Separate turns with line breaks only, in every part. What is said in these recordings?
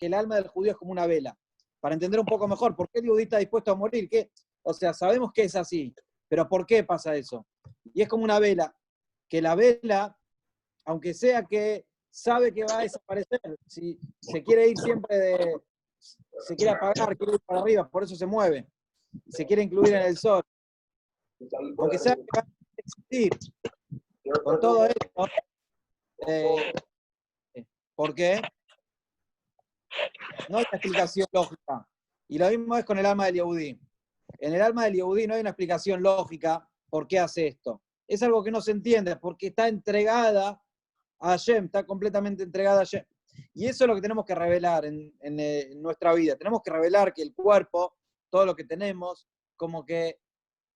que el alma del judío es como una vela, para entender un poco mejor por qué el judío está dispuesto a morir. O sea, sabemos que es así, pero ¿por qué pasa eso? Y es como una vela, que la vela, aunque sea que sabe que va a desaparecer, si se quiere ir siempre se quiere apagar, quiere ir para arriba, por eso se mueve, se quiere incluir en el sol, aunque sea que va a existir, con todo esto, ¿por qué? No hay una explicación lógica. Y lo mismo es con el alma del Yehudí. En el alma del Yehudí no hay una explicación lógica por qué hace esto. Es algo que no se entiende, porque está entregada a Hashem, está completamente entregada a Hashem. Y eso es lo que tenemos que revelar en nuestra vida. Tenemos que revelar que el cuerpo, todo lo que tenemos, como que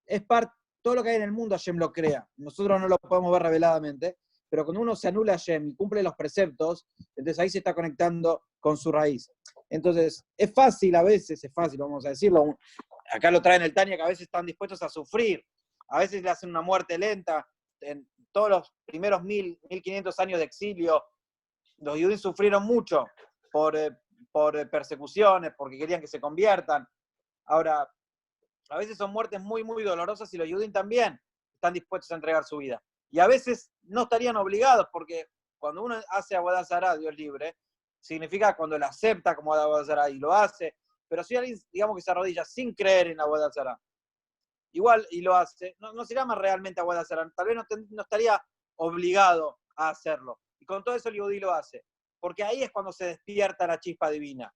es parte, todo lo que hay en el mundo Hashem lo crea. Nosotros no lo podemos ver reveladamente, pero cuando uno se anula a Hashem y cumple los preceptos, entonces ahí se está conectando con su raíz. Entonces, es fácil a veces, es fácil, vamos a decirlo, acá lo traen el Tania, que a veces están dispuestos a sufrir, a veces le hacen una muerte lenta. En todos los primeros 1500 años de exilio, los judíos sufrieron mucho por persecuciones, porque querían que se conviertan. Ahora, a veces son muertes muy, muy dolorosas y los judíos también están dispuestos a entregar su vida. Y a veces no estarían obligados, porque cuando uno hace Avodat Zará, Dios libre, significa cuando lo acepta como Avodat Zará y lo hace. Pero si alguien, digamos que se arrodilla sin creer en Avodat Zará, igual y lo hace, no se llama realmente Avodat Zará, tal vez no estaría obligado a hacerlo. Y con todo eso el judío lo hace, porque ahí es cuando se despierta la chispa divina.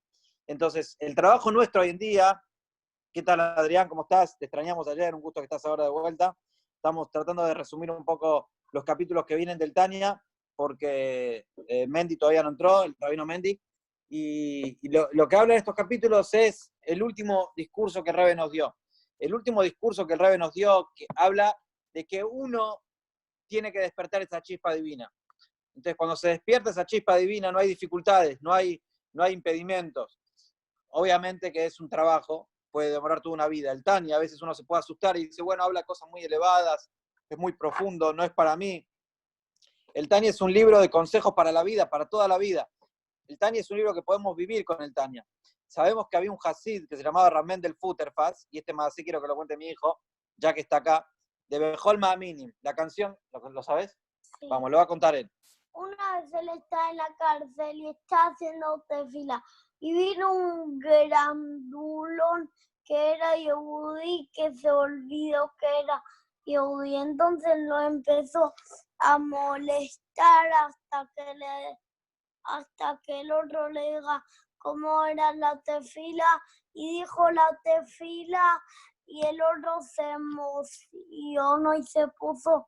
Entonces, el trabajo nuestro hoy en día. ¿Qué tal, Adrián? ¿Cómo estás? Te extrañamos ayer, un gusto que estás ahora de vuelta. Estamos tratando de resumir un poco los capítulos que vienen del Tania, porque Mendy todavía no entró, el rabino Mendy, y lo que habla de estos capítulos es el último discurso que el Rebbe nos dio. El último discurso que el Rebbe nos dio, que habla de que uno tiene que despertar esa chispa divina. Entonces, cuando se despierta esa chispa divina, no hay dificultades, no hay impedimentos. Obviamente que es un trabajo, puede demorar toda una vida. El Tania, a veces uno se puede asustar y dice, bueno, habla cosas muy elevadas, es muy profundo, no es para mí. El Tania es un libro de consejos para la vida, para toda la vida. El Tania es un libro que podemos vivir con el Tania. Sabemos que había un Hasid que se llamaba Ramén del Futterfass, y este más así quiero que lo cuente mi hijo, ya que está acá, de Bejol Ma'aminim. La canción, ¿lo sabes? Sí. Vamos, lo va a contar él.
Una vez él está en la cárcel y está haciendo tefila. Y vino un grandulón que era Yehudí, que se olvidó que era Yehudí. Entonces lo empezó a molestar hasta que el otro le diga cómo era la tefila. Y dijo la tefila y el otro se emocionó y se puso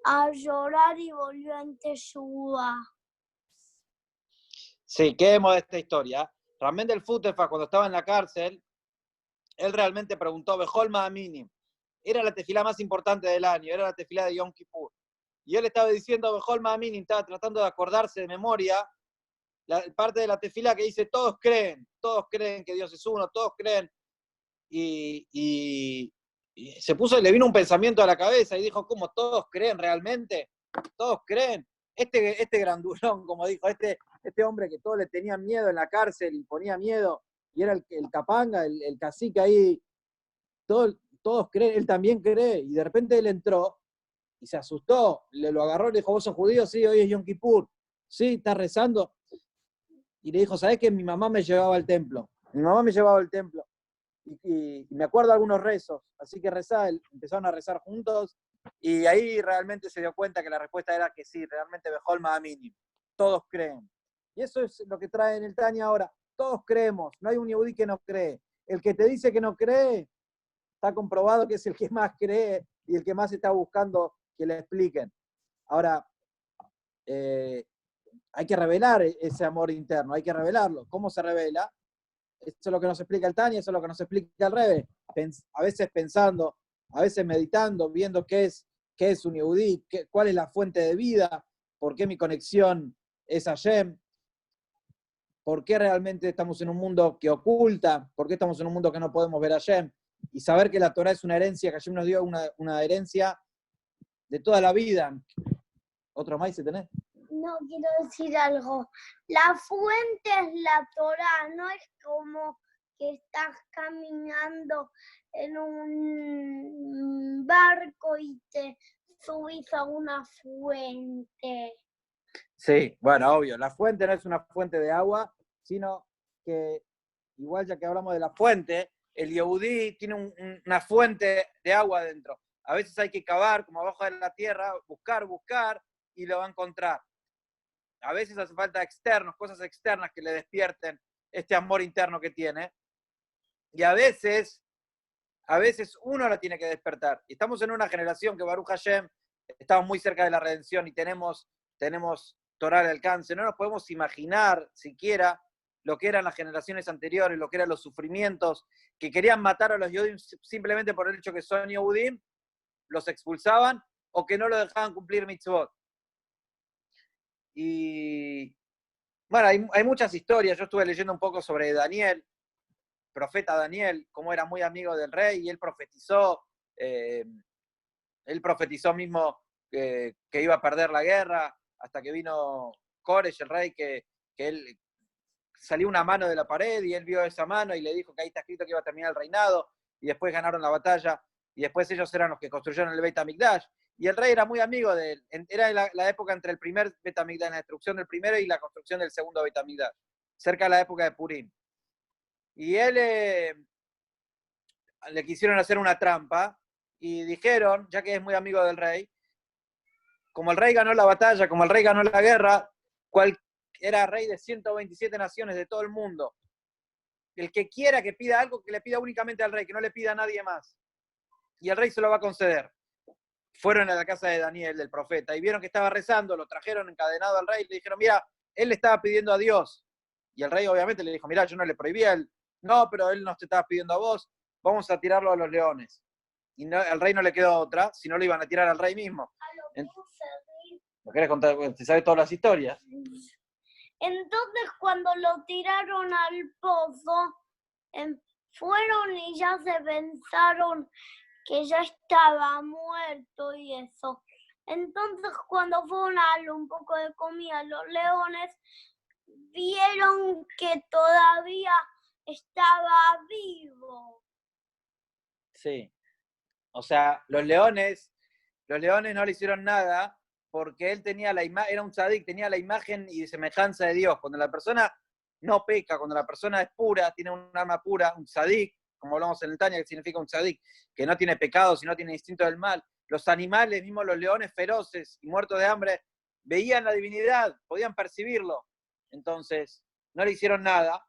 a llorar y volvió en Teshuvá.
Sí, qué de esta historia. Ramén del Futterfass, cuando estaba en la cárcel, él realmente preguntó, Bejol Ma'aminim, era la tefilá más importante del año, era la tefilá de Yom Kippur. Y él estaba diciendo, Bejol Ma'aminim, estaba tratando de acordarse de memoria, la parte de la tefilá que dice, todos creen que Dios es uno, todos creen. Y se puso, le vino un pensamiento a la cabeza y dijo, ¿cómo todos creen realmente? Todos creen. Este grandulón, como dijo, este hombre que todos le tenían miedo en la cárcel y ponía miedo, y era el capanga, el cacique ahí, todos creen, él también cree, y de repente él entró y se asustó, lo agarró y le dijo, ¿vos sos judío? Sí, hoy es Yom Kippur. Sí, ¿estás rezando? Y le dijo, ¿sabés que mi mamá me llevaba al templo? Mi mamá me llevaba al templo. Y me acuerdo de algunos rezos, así que empezaron a rezar juntos, y ahí realmente se dio cuenta que la respuesta era que sí, realmente Bejol Ma'aminim, todos creen. Y eso es lo que trae en el Tania ahora, todos creemos, no hay un yehudí que no cree. El que te dice que no cree, está comprobado que es el que más cree y el que más está buscando que le expliquen. Ahora, hay que revelar ese amor interno, hay que revelarlo. ¿Cómo se revela? Eso es lo que nos explica el Tania, eso es lo que nos explica el Rebbe. A veces pensando, a veces meditando, viendo qué es un yehudí, cuál es la fuente de vida, por qué mi conexión es Hashem, por qué realmente estamos en un mundo que oculta, por qué estamos en un mundo que no podemos ver a Hashem, y saber que la Torah es una herencia, que Hashem nos dio una herencia de toda la vida. ¿Otro maíz tenés?
No, quiero decir algo. La fuente es la Torá, no es como que estás caminando en un barco y te subís a una fuente.
Sí, bueno, obvio, la fuente no es una fuente de agua, sino que, igual ya que hablamos de la fuente, el Yehudí tiene una fuente de agua adentro. A veces hay que cavar como abajo de la tierra, buscar, y lo va a encontrar. A veces hace falta externos, cosas externas que le despierten este amor interno que tiene. Y a veces uno lo tiene que despertar. Y estamos en una generación que Baruch Hashem, estamos muy cerca de la redención y tenemos Torah al alcance. No nos podemos imaginar siquiera lo que eran las generaciones anteriores, lo que eran los sufrimientos, que querían matar a los Yehudim simplemente por el hecho que son Yehudim, los expulsaban o que no lo dejaban cumplir mitzvot. Y bueno, hay muchas historias. Yo estuve leyendo un poco sobre Daniel, profeta Daniel, cómo era muy amigo del rey y él profetizó mismo que iba a perder la guerra, hasta que vino Koresh, el rey, que él salió una mano de la pared y él vio esa mano y le dijo que ahí está escrito que iba a terminar el reinado, y después ganaron la batalla, y después ellos eran los que construyeron el Beit HaMikdash, y el rey era muy amigo de él. Era la época entre el primer Beit HaMikdash, la destrucción del primero y la construcción del segundo Beit HaMikdash, cerca de la época de Purim. Y él le quisieron hacer una trampa, y dijeron, ya que es muy amigo del rey, como el rey ganó la batalla, como el rey ganó la guerra, era rey de 127 naciones de todo el mundo. El que quiera que pida algo, que le pida únicamente al rey, que no le pida a nadie más. Y el rey se lo va a conceder. Fueron a la casa de Daniel, del profeta, y vieron que estaba rezando, lo trajeron encadenado al rey, y le dijeron, mira, él le estaba pidiendo a Dios. Y el rey obviamente le dijo, mira, yo no le prohibí a él. No, pero él nos te estaba pidiendo a vos, vamos a tirarlo a los leones. Y no, al rey no le quedó otra, si no lo iban a tirar al rey mismo. ¿No querés contar? ¿Te sabes todas las historias?
Entonces, cuando lo tiraron al pozo, fueron y ya se pensaron que ya estaba muerto y eso. Entonces, cuando fueron a darle un poco de comida a los leones, vieron que todavía estaba vivo.
Sí. O sea, los leones no le hicieron nada porque él tenía era un tzadik, tenía la imagen y semejanza de Dios. Cuando la persona no peca, cuando la persona es pura, tiene un alma pura, un tzadik, como hablamos en el Tania, que significa un tzadik, que no tiene pecado, sino tiene instinto del mal. Los animales, mismo los leones feroces y muertos de hambre, veían la divinidad, podían percibirlo. Entonces, no le hicieron nada.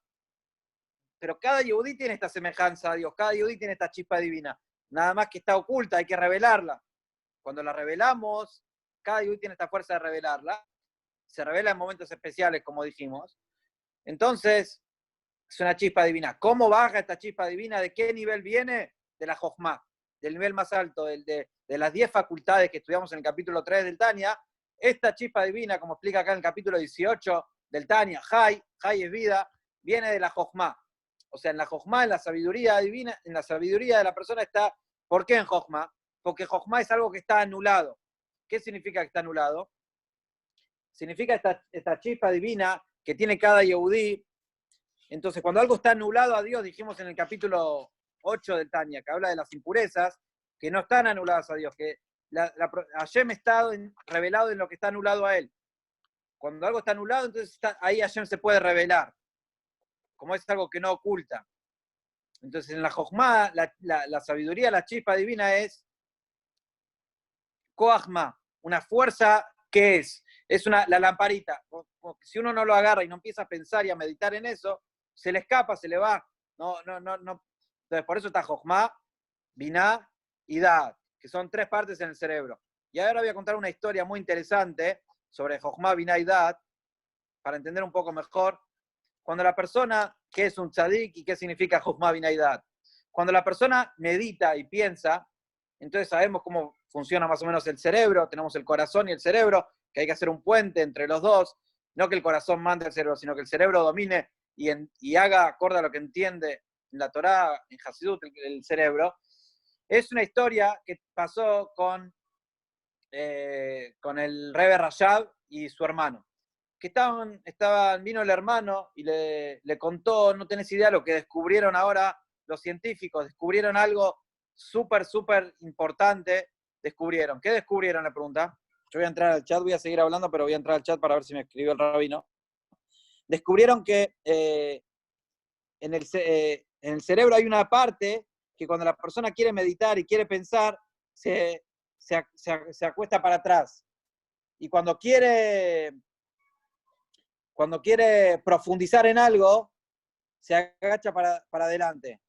Pero cada yehudí tiene esta semejanza a Dios, cada yehudí tiene esta chispa divina. Nada más que está oculta, hay que revelarla. Cuando la revelamos, cada yehudí tiene esta fuerza de revelarla. Se revela en momentos especiales, como dijimos. Entonces, es una chispa divina. ¿Cómo baja esta chispa divina? ¿De qué nivel viene? De la Jochma, del nivel más alto, de las 10 facultades que estudiamos en el capítulo 3 del Tania. Esta chispa divina, como explica acá en el capítulo 18 del Tania, Jai es vida, viene de la Jochma. O sea, en la Jochma, en la sabiduría divina, en la sabiduría de la persona está. ¿Por qué en Jochma? Porque Jochma es algo que está anulado. ¿Qué significa que está anulado? Significa esta chispa divina que tiene cada Yehudí. Entonces, cuando algo está anulado a Dios, dijimos en el capítulo 8 del Tania, que habla de las impurezas, que no están anuladas a Dios, que Hashem está revelado en lo que está anulado a él. Cuando algo está anulado, entonces ahí Hashem se puede revelar, como es algo que no oculta. Entonces, en la Jochma, la sabiduría, la chispa divina es Koachma, una fuerza que es la lamparita. Si uno no lo agarra y no empieza a pensar y a meditar en eso, se le escapa, se le va. No. Entonces, por eso está Jochma, Binah y Da'at, que son 3 partes en el cerebro. Y ahora voy a contar una historia muy interesante sobre Jochma, Binah y Da'at, para entender un poco mejor. Cuando la persona, ¿qué es un tzadik y qué significa Jochma, Binah y Da'at? Cuando la persona medita y piensa, entonces sabemos cómo funciona más o menos el cerebro, tenemos el corazón y el cerebro, que hay que hacer un puente entre los dos, no que el corazón mande al cerebro, sino que el cerebro domine y haga acorde a lo que entiende en la Torá, en Hasidut, el cerebro. Es una historia que pasó con con el Rebbe Rajab y su hermano. Que vino el hermano y le contó, no tenés idea lo que descubrieron ahora los científicos, descubrieron algo súper, súper importante, descubrieron. ¿Qué descubrieron? Le pregunta. Yo voy a entrar al chat, voy a seguir hablando, pero voy a entrar al chat para ver si me escribió el rabino. Descubrieron que en el cerebro hay una parte que cuando la persona quiere meditar y quiere pensar, se acuesta para atrás. Y cuando quiere profundizar en algo, se agacha para adelante.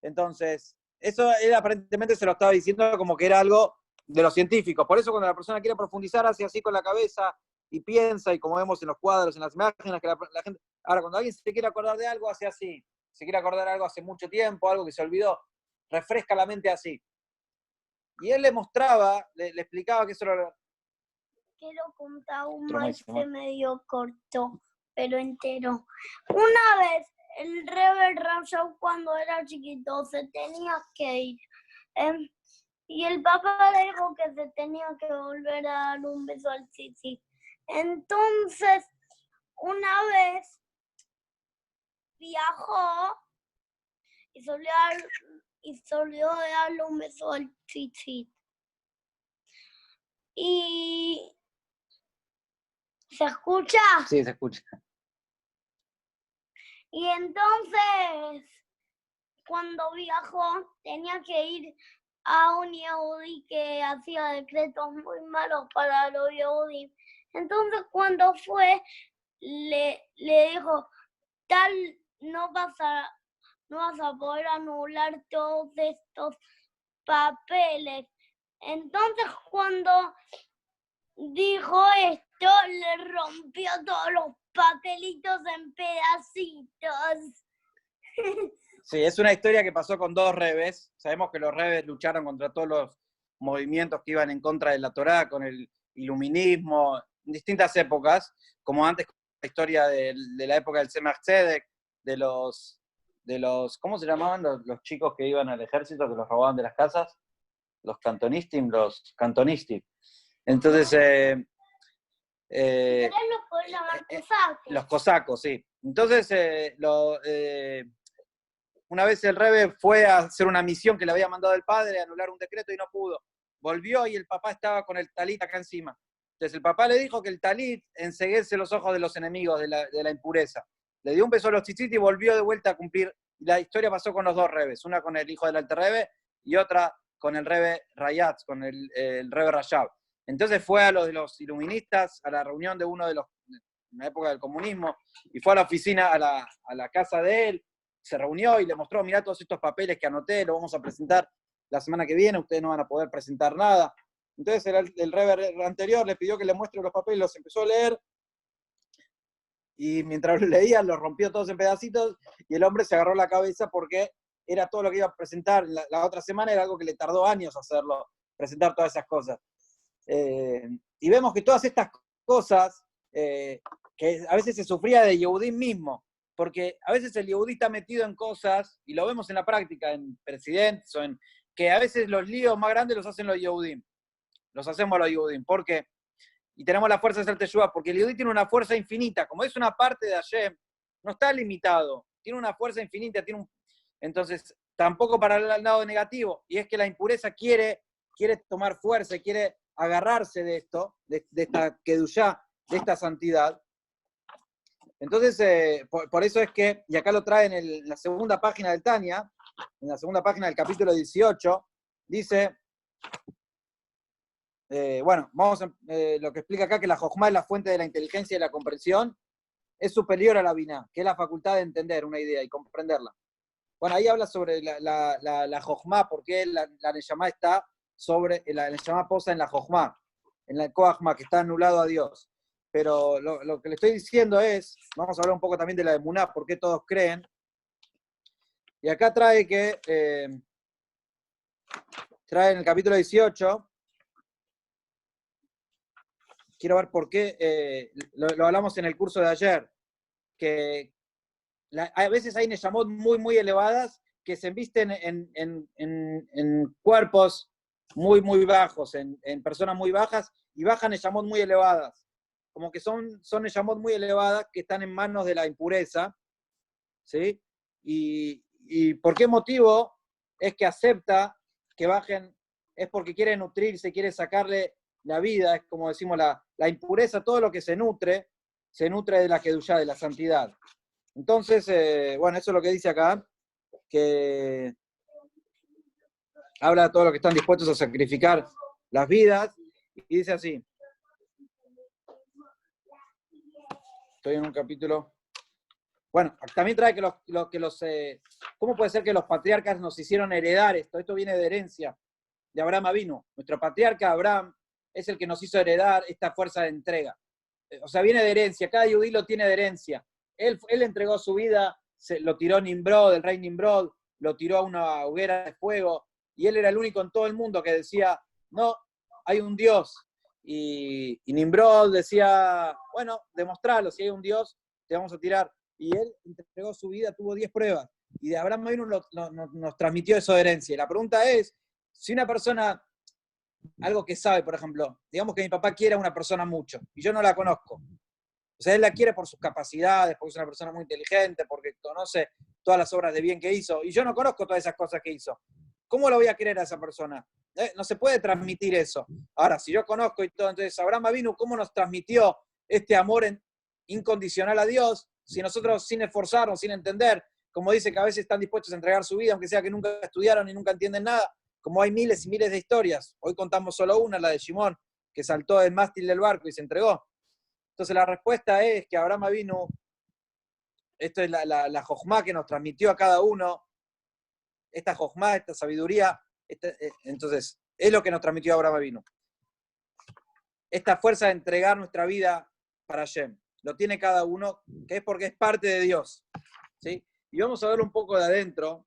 Entonces, eso él aparentemente se lo estaba diciendo como que era algo de los científicos. Por eso cuando la persona quiere profundizar, hace así con la cabeza y piensa, y como vemos en los cuadros, en las imágenes, que la gente... Ahora, cuando alguien se quiere acordar de algo, hace así. Se quiere acordar de algo hace mucho tiempo, algo que se olvidó, refresca la mente así. Y él le mostraba, le explicaba que eso era...
Quiero contar un maestro medio corto, pero entero. Una vez, el Rebbe Rajab, cuando era chiquito, se tenía que ir. Y el papá le dijo que se tenía que volver a dar un beso al Sisi. Entonces, una vez viajó y solía darle un beso al Sisi. Y... ¿se escucha?
Sí, se escucha.
Y entonces, cuando viajó, tenía que ir a un yehudí que hacía decretos muy malos para los yehudí. Entonces, cuando fue, le dijo, tal, no vas a poder anular todos estos papeles. Entonces, cuando dijo esto, le rompió todos los papelitos en pedacitos.
Sí, es una historia que pasó con dos rebes. Sabemos que los rebes lucharon contra todos los movimientos que iban en contra de la Torá, con el iluminismo, en distintas épocas, como antes con la historia de la época del Tzemach Tzedek, de los ¿cómo se llamaban los chicos que iban al ejército, que los robaban de las casas? Los cantonistim. Entonces,
Los pueden llamar cosacos.
Los cosacos, sí. Entonces, una vez el Rebbe fue a hacer una misión que le había mandado el padre, a anular un decreto y no pudo. Volvió y el papá estaba con el talit acá encima. Entonces el papá le dijo que el talit enceguece los ojos de los enemigos de la impureza. Le dio un beso a los tzitzit y volvió de vuelta a cumplir. La historia pasó con los dos Rebes, una con el hijo del Alter Rebbe y otra con el Rebbe Rayatz, con el Rebbe Rajab. Entonces fue a los de los iluministas, a la reunión de uno de los, en la época del comunismo, y fue a la oficina, a la casa de él, se reunió y le mostró, mirá todos estos papeles que anoté, lo vamos a presentar la semana que viene, ustedes no van a poder presentar nada. Entonces el Rebbe anterior le pidió que le muestre los papeles, los empezó a leer, y mientras lo leía los rompió todos en pedacitos, y el hombre se agarró la cabeza porque era todo lo que iba a presentar la otra semana, era algo que le tardó años hacerlo, presentar todas esas cosas. Y vemos que todas estas cosas, que a veces se sufría de Yehudí mismo, porque a veces el Yehudí está metido en cosas, y lo vemos en la práctica, en presidentes, o en que a veces los líos más grandes los hacen los Yehudim. Los hacemos los Yehudim. ¿Por qué? Y tenemos la fuerza de hacer Teshuvah, porque el Yehudí tiene una fuerza infinita. Como es una parte de Hashem, no está limitado. Tiene una fuerza infinita. Entonces, tampoco para el lado negativo. Y es que la impureza quiere tomar fuerza, quiere agarrarse de esto, de esta kedushá, de esta santidad. Entonces, por eso es que, y acá lo trae en la segunda página del Tania, en la segunda página del capítulo 18, dice, lo que explica acá, que la Jojma es la fuente de la inteligencia y la comprensión, es superior a la Biná, que es la facultad de entender una idea y comprenderla. Bueno, ahí habla sobre la Jojma, porque la Neshama está sobre, la Neshama posa en la Jojma, en el Koachma, que está anulado a Dios. Pero lo que le estoy diciendo es, vamos a hablar un poco también de la emuná, por qué todos creen. Y acá trae trae en el capítulo 18, quiero ver por qué, lo hablamos en el curso de ayer, que a veces hay neshamot muy, muy elevadas que se embisten en cuerpos muy bajos, en personas muy bajas, y bajan Neyamot muy elevadas. Como que son Neyamot muy elevadas que están en manos de la impureza, ¿sí? Y ¿por qué motivo es que acepta que bajen? Es porque quiere nutrirse, quiere sacarle la vida, es como decimos, la impureza, todo lo que se nutre de la Kedushá, de la santidad. Entonces, bueno, eso es lo que dice acá, que habla de todos los que están dispuestos a sacrificar las vidas, y dice así. Estoy en un capítulo. Bueno, también trae ¿cómo puede ser que los patriarcas nos hicieron heredar esto? Esto viene de herencia de Abraham Avinu. Nuestro patriarca Abraham es el que nos hizo heredar esta fuerza de entrega. O sea, viene de herencia, cada judí lo tiene de herencia. Él entregó su vida, lo tiró Nimrod, el rey Nimrod, lo tiró a una hoguera de fuego, y él era el único en todo el mundo que decía, no, hay un Dios. Y Nimrod decía, bueno, demostralo, si hay un Dios, te vamos a tirar. Y él entregó su vida, tuvo 10 pruebas. Y de Abraham Avinu nos transmitió eso de herencia. Y la pregunta es, si una persona, algo que sabe, por ejemplo, digamos que mi papá quiere a una persona mucho, y yo no la conozco. O sea, él la quiere por sus capacidades, porque es una persona muy inteligente, porque conoce todas las obras de bien que hizo, y yo no conozco todas esas cosas que hizo. ¿Cómo lo voy a querer a esa persona? No se puede transmitir eso. Ahora, si yo conozco y todo, entonces Abraham Avinu, ¿cómo nos transmitió este amor incondicional a Dios? Si nosotros, sin esforzarnos, sin entender, como dice que a veces están dispuestos a entregar su vida, aunque sea que nunca estudiaron y nunca entienden nada, como hay miles y miles de historias. Hoy contamos solo una, la de Shimón, que saltó del mástil del barco y se entregó. Entonces la respuesta es que Abraham Avinu, esto es la jojma que nos transmitió a cada uno, esta jojma, esta sabiduría, entonces es lo que nos transmitió Abraham Avinu. Esta fuerza de entregar nuestra vida para Hashem. Lo tiene cada uno, que es porque es parte de Dios. ¿Sí? Y vamos a ver un poco de adentro,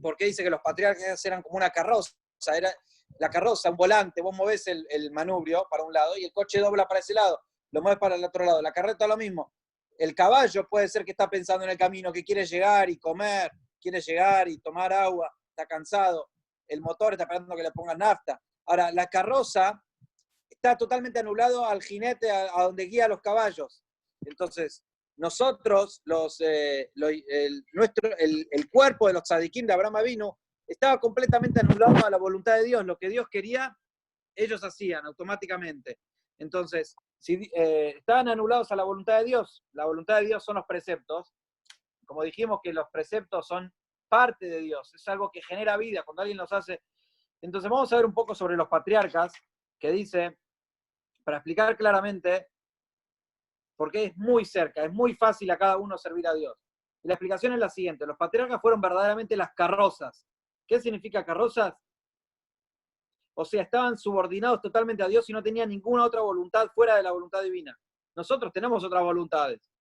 porque dice que los patriarcas eran como una carroza, era la carroza, un volante, vos movés el manubrio para un lado y el coche dobla para ese lado, lo mueves para el otro lado, la carreta lo mismo. El caballo puede ser que está pensando en el camino, que quiere llegar y comer, quiere llegar y tomar agua, está cansado, el motor está esperando que le pongan nafta. Ahora, la carroza está totalmente anulado al jinete, a donde guía a los caballos. Entonces, nosotros, el cuerpo de los tzadikim de Abraham Avinu estaba completamente anulado a la voluntad de Dios. Lo que Dios quería, ellos hacían automáticamente. Entonces, si estaban anulados a la voluntad de Dios son los preceptos. Como dijimos que los preceptos son parte de Dios, es algo que genera vida cuando alguien los hace. Entonces vamos a ver un poco sobre los patriarcas, que dice, para explicar claramente, porque es muy cerca, es muy fácil a cada uno servir a Dios. Y la explicación es la siguiente: los patriarcas fueron verdaderamente las carrozas. ¿Qué significa carrozas? O sea, estaban subordinados totalmente a Dios y no tenían ninguna otra voluntad fuera de la voluntad divina. Nosotros tenemos otras voluntades.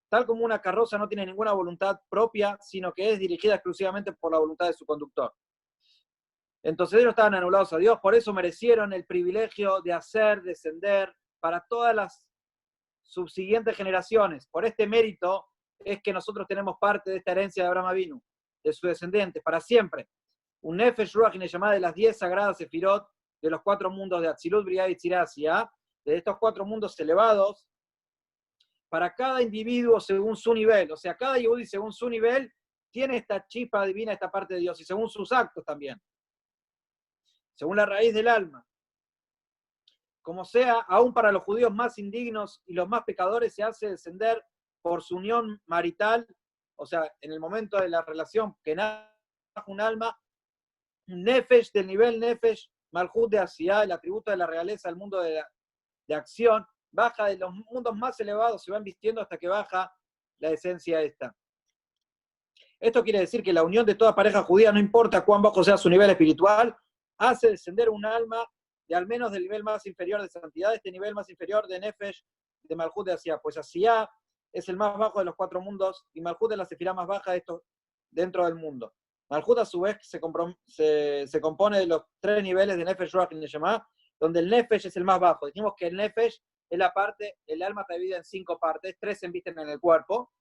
Tal como una carroza no tiene ninguna voluntad propia, sino que es dirigida exclusivamente por la voluntad de su conductor. Entonces ellos estaban anulados a Dios, por eso merecieron el privilegio de hacer descender para todas las subsiguientes generaciones. Por este mérito es que nosotros tenemos parte de esta herencia de Abraham Avinu, de sus descendientes, para siempre. Un Nefesh Ruach llamada de las 10 sagradas Sefirot de los 4 mundos de Atzilut, Briah y Tzirasia, de estos 4 mundos elevados, para cada individuo según su nivel. O sea, cada Yehudi según su nivel tiene esta chispa divina, esta parte de Dios, y según sus actos también. Según la raíz del alma. Como sea, aún para los judíos más indignos y los más pecadores se hace descender por su unión marital, o sea, en el momento de la relación que nace un alma, Nefesh del nivel Nefesh, Malhut de Asiá, el atributo de la realeza, el mundo de acción, baja de los mundos más elevados, se van vistiendo hasta que baja la esencia esta. Esto quiere decir que la unión de toda pareja judía, no importa cuán bajo sea su nivel espiritual, hace descender un alma de al menos del nivel más inferior de santidad, este nivel más inferior de Nefesh, de Malhut de Asiá. Pues Asiá es el más bajo de los 4 mundos y Malhut es la sefirá más baja de estos dentro del mundo. Malhut a su vez se compone de los 3 niveles de Nefesh, Ruach y Neshama, donde el Nefesh es el más bajo. Dijimos que el Nefesh es la parte, el alma está dividida en 5 partes, 3 se embisten en el cuerpo,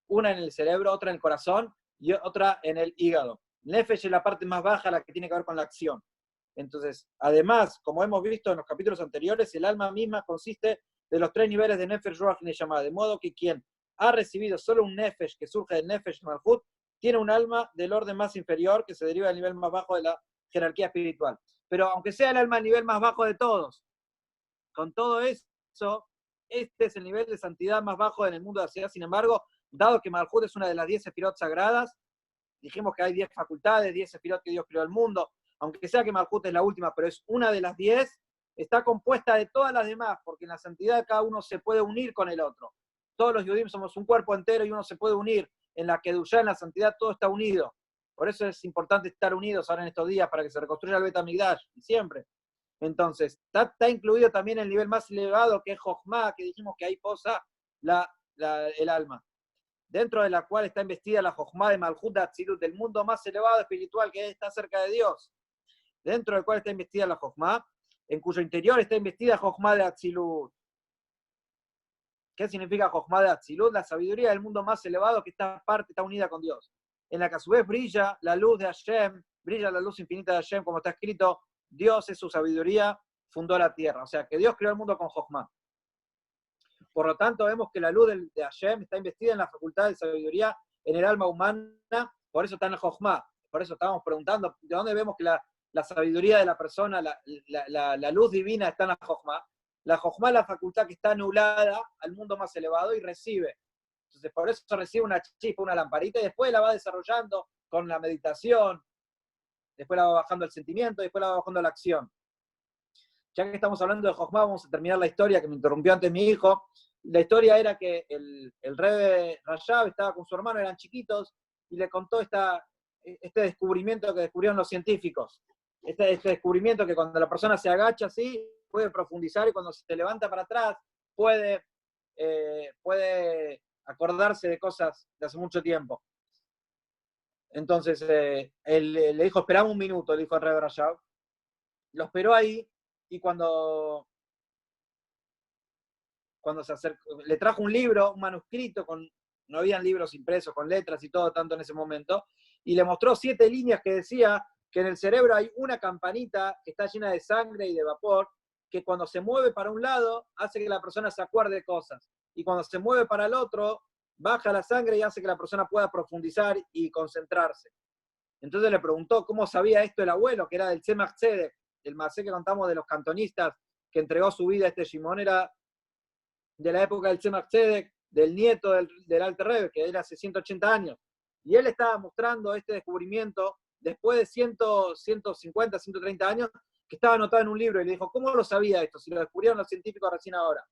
una en el cerebro, otra en el corazón y otra en el hígado. Nefesh es la parte más baja, la que tiene que ver con la acción. Entonces, además, como hemos visto en los capítulos anteriores, el alma misma consiste de los 3 niveles de Nefesh, Ruach y Neshama, de modo que quien ha recibido solo un Nefesh que surge del Nefesh Malhut, tiene un alma del orden más inferior que se deriva del nivel más bajo de la jerarquía espiritual. Pero aunque sea el alma al nivel más bajo de todos, con todo eso, este es el nivel de santidad más bajo en el mundo de la ciudad. Sin embargo, dado que Malhut es una de las 10 sefirot sagradas, dijimos que hay 10 facultades, 10 sefirot que Dios creó el mundo, aunque sea que Malhut es la última, pero es una de las 10, está compuesta de todas las demás, porque en la santidad cada uno se puede unir con el otro. Todos los Yudim somos un cuerpo entero y uno se puede unir. En la Kedushá, en la santidad, todo está unido. Por eso es importante estar unidos ahora en estos días, para que se reconstruya el Bet HaMikdash, y siempre. Entonces, está incluido también el nivel más elevado, que es Jochma, que dijimos que ahí posa el alma, dentro de la cual está investida la Jochma de Malhut de Atzilut, del mundo más elevado espiritual que está cerca de Dios, dentro del cual está investida la Jochma, en cuyo interior está investida Jochma de Atzilut. ¿Qué significa Jochma de Atzilut? La sabiduría del mundo más elevado que está unida con Dios, en la que a su vez brilla la luz de Hashem, brilla la luz infinita de Hashem, como está escrito, Dios es su sabiduría, fundó la tierra. O sea, que Dios creó el mundo con Jochma. Por lo tanto, vemos que la luz de Hashem está investida en la facultad de sabiduría en el alma humana, por eso está en el Jochma. Por eso estábamos preguntando, ¿de dónde vemos que la sabiduría de la persona, la luz divina está en la Jochma? La Jochma es la facultad que está anulada al mundo más elevado y recibe. Entonces, por eso recibe una chispa, una lamparita, y después la va desarrollando con la meditación, después la va bajando el sentimiento, después la va bajando la acción. Ya que estamos hablando de Jochma, vamos a terminar la historia que me interrumpió antes mi hijo. La historia era que el Rebbe Rajab estaba con su hermano, eran chiquitos, y le contó este descubrimiento que descubrieron los científicos. Este descubrimiento que cuando la persona se agacha así, puede profundizar, y cuando se levanta para atrás, puede acordarse de cosas de hace mucho tiempo. Entonces, él le dijo, esperame un minuto, le dijo al Rebbe Rajab. Lo esperó ahí, y cuando se acercó, le trajo un libro, un manuscrito, no habían libros impresos con letras y todo tanto en ese momento, y le mostró 7 líneas que decía que en el cerebro hay una campanita que está llena de sangre y de vapor, que cuando se mueve para un lado hace que la persona se acuerde de cosas, y cuando se mueve para el otro baja la sangre y hace que la persona pueda profundizar y concentrarse. Entonces le preguntó cómo sabía esto el abuelo, que era del Tzemach Tzedek, el masé que contamos de los cantonistas, que entregó su vida a este Shimon, era de la época del Tzemach Tzedek, del nieto del Alter Rebbe, que era hace 180 años. Y él estaba mostrando este descubrimiento después de 150, 130 años, que estaba anotado en un libro, y le dijo, ¿cómo lo sabía esto? Si lo descubrieron los científicos recién ahora.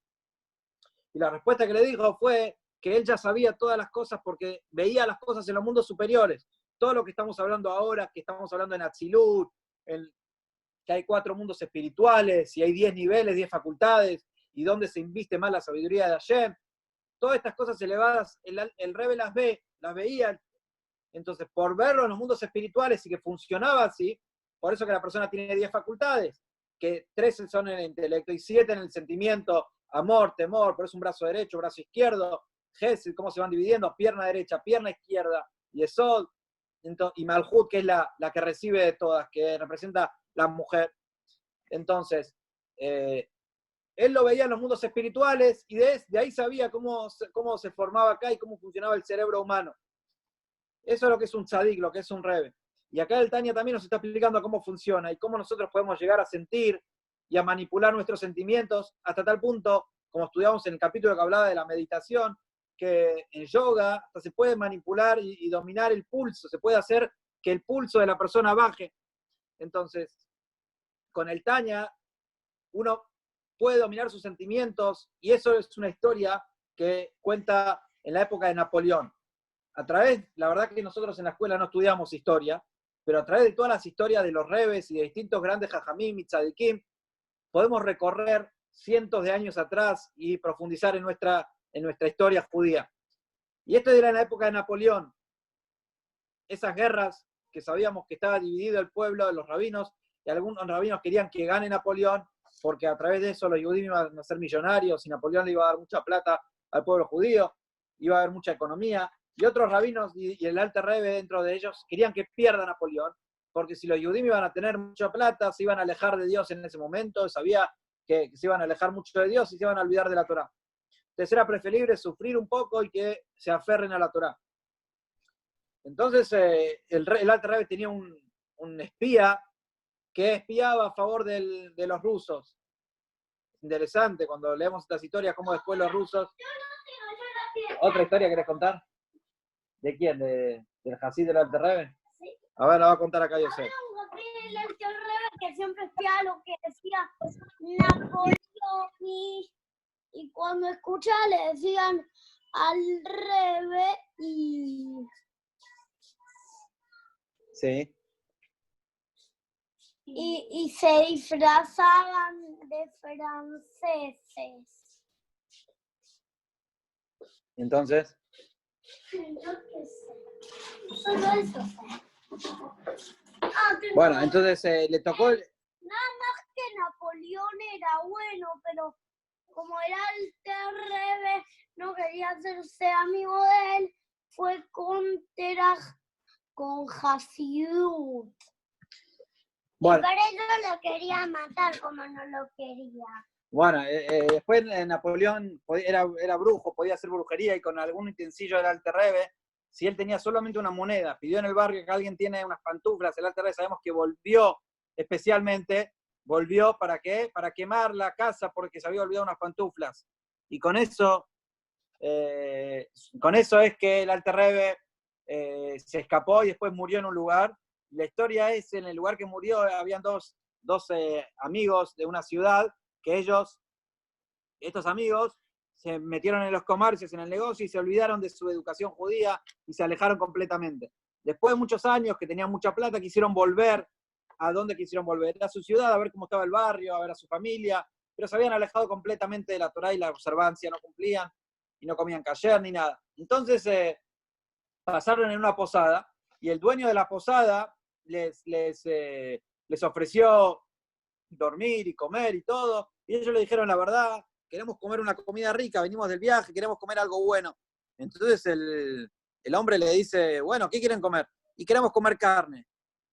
Y la respuesta que le dijo fue que él ya sabía todas las cosas porque veía las cosas en los mundos superiores. Todo lo que estamos hablando ahora, que estamos hablando en Atzilut, que hay 4 mundos espirituales, y hay 10 niveles, 10 facultades, y donde se inviste más la sabiduría de Hashem. Todas estas cosas elevadas, el Rebbe las veía. Entonces, por verlo en los mundos espirituales y que funcionaba así, por eso que la persona tiene 10 facultades, que 13 son en el intelecto y 7 en el sentimiento, amor, temor, por eso un brazo derecho, brazo izquierdo, Gesed, cómo se van dividiendo, pierna derecha, pierna izquierda, Yesod, y Malhut, que es la que recibe de todas, que representa la mujer. Entonces, él lo veía en los mundos espirituales, y de ahí sabía cómo se formaba acá y cómo funcionaba el cerebro humano. Eso es lo que es un tzadik, lo que es un Rebbe. Y acá el Tania también nos está explicando cómo funciona y cómo nosotros podemos llegar a sentir y a manipular nuestros sentimientos hasta tal punto, como estudiamos en el capítulo que hablaba de la meditación, que en yoga hasta se puede manipular y dominar el pulso, se puede hacer que el pulso de la persona baje. Entonces, con el Tania, uno puede dominar sus sentimientos, y eso es una historia que cuenta en la época de Napoleón. La verdad que nosotros en la escuela no estudiamos historia, pero a través de todas las historias de los rebes y de distintos grandes jajamim y tzadikim, podemos recorrer cientos de años atrás y profundizar en nuestra historia judía. Y esto era en la época de Napoleón. Esas guerras que sabíamos que estaba dividido el pueblo de los rabinos, y algunos rabinos querían que gane Napoleón, porque a través de eso los judíos iban a ser millonarios, y Napoleón le iba a dar mucha plata al pueblo judío, iba a haber mucha economía. Y otros rabinos y el Alter Rebbe dentro de ellos querían que pierda Napoleón, porque si los Yehudim iban a tener mucha plata, se iban a alejar de Dios en ese momento, sabía que se iban a alejar mucho de Dios y se iban a olvidar de la Torá. Entonces era preferible sufrir un poco y que se aferren a la Torá. Entonces el Alter Rebbe tenía un espía que espiaba a favor de los rusos. Interesante cuando leemos estas historias, cómo después los rusos... ¿Otra historia querés contar? ¿De quién? ¿Del Hasid del Alter Rebbe?
Sí.
A ver, la va a contar acá Yosef.
El Alter Rebbe que siempre espiaba lo que decía Napoleón y cuando escuchaba le decían al Rebbe
Sí.
y se disfrazaban de franceses.
Entonces,
Yo qué sé. Solo eso sé.
bueno, entonces le tocó...
Nada más que Napoleón era bueno, pero como era el Rebbe no quería hacerse amigo de él, fue con Hasidut.
Bueno,
Y por eso lo quería matar, como no lo quería.
Bueno, después Napoleón era brujo, podía hacer brujería y con algún utensilio del Alter Rebbe, si él tenía solamente una moneda, pidió en el barrio que alguien tiene unas pantuflas, el Alter Rebbe sabemos que volvió especialmente, ¿para qué? Para quemar la casa porque se había olvidado unas pantuflas. Y con eso es que el Alter Rebbe se escapó y después murió en un lugar. La historia es, en el lugar que murió, habían dos amigos de una ciudad, que estos amigos, se metieron en los comercios, en el negocio, y se olvidaron de su educación judía y se alejaron completamente. Después de muchos años, que tenían mucha plata, quisieron volver. ¿A dónde quisieron volver? A su ciudad, a ver cómo estaba el barrio, a ver a su familia, pero se habían alejado completamente de la Torá y la observancia, no cumplían, y no comían kasher ni nada. Entonces pasaron en una posada, y el dueño de la posada les ofreció dormir y comer y todo, y ellos le dijeron la verdad, queremos comer una comida rica, venimos del viaje, queremos comer algo bueno. Entonces el hombre le dice, bueno, ¿qué quieren comer? Y queremos comer carne.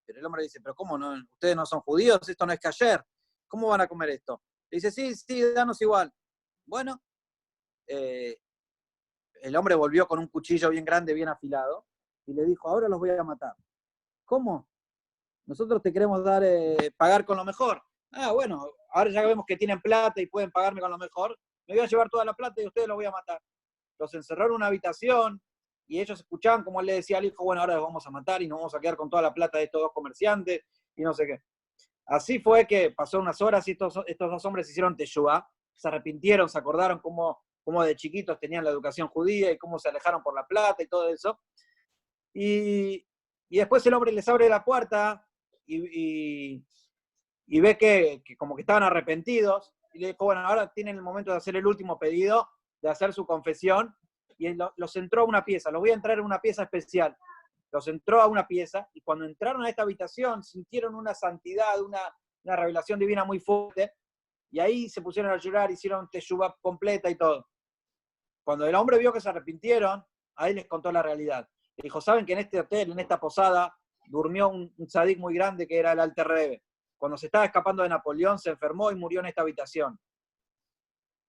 Pero el hombre dice, pero ¿cómo no? Ustedes no son judíos, esto no es kasher, ¿cómo van a comer esto? Le dice, sí, danos igual. Bueno, el hombre volvió con un cuchillo bien grande, bien afilado, y le dijo, ahora los voy a matar. ¿Cómo? Nosotros te queremos pagar con lo mejor. Ah, bueno, ahora ya vemos que tienen plata y pueden pagarme con lo mejor, me voy a llevar toda la plata y ustedes los voy a matar. Los encerraron en una habitación y ellos escuchaban como él le decía al hijo, bueno, ahora los vamos a matar y nos vamos a quedar con toda la plata de estos dos comerciantes y no sé qué. Así fue que pasó unas horas y estos dos hombres hicieron teshuvá, se arrepintieron, se acordaron cómo de chiquitos tenían la educación judía y cómo se alejaron por la plata y todo eso. Y después el hombre les abre la puerta y ve que como que estaban arrepentidos, y le dijo, bueno, ahora tienen el momento de hacer el último pedido, de hacer su confesión, y los entró a una pieza, los voy a entrar en una pieza especial. Los entró a una pieza, y cuando entraron a esta habitación, sintieron una santidad, una revelación divina muy fuerte, y ahí se pusieron a llorar, hicieron teshuvá completa y todo. Cuando el hombre vio que se arrepintieron, ahí les contó la realidad. Le dijo, ¿saben que en este hotel, en esta posada, durmió un tzadik muy grande que era el Alter Rebbe? Cuando se estaba escapando de Napoleón, se enfermó y murió en esta habitación.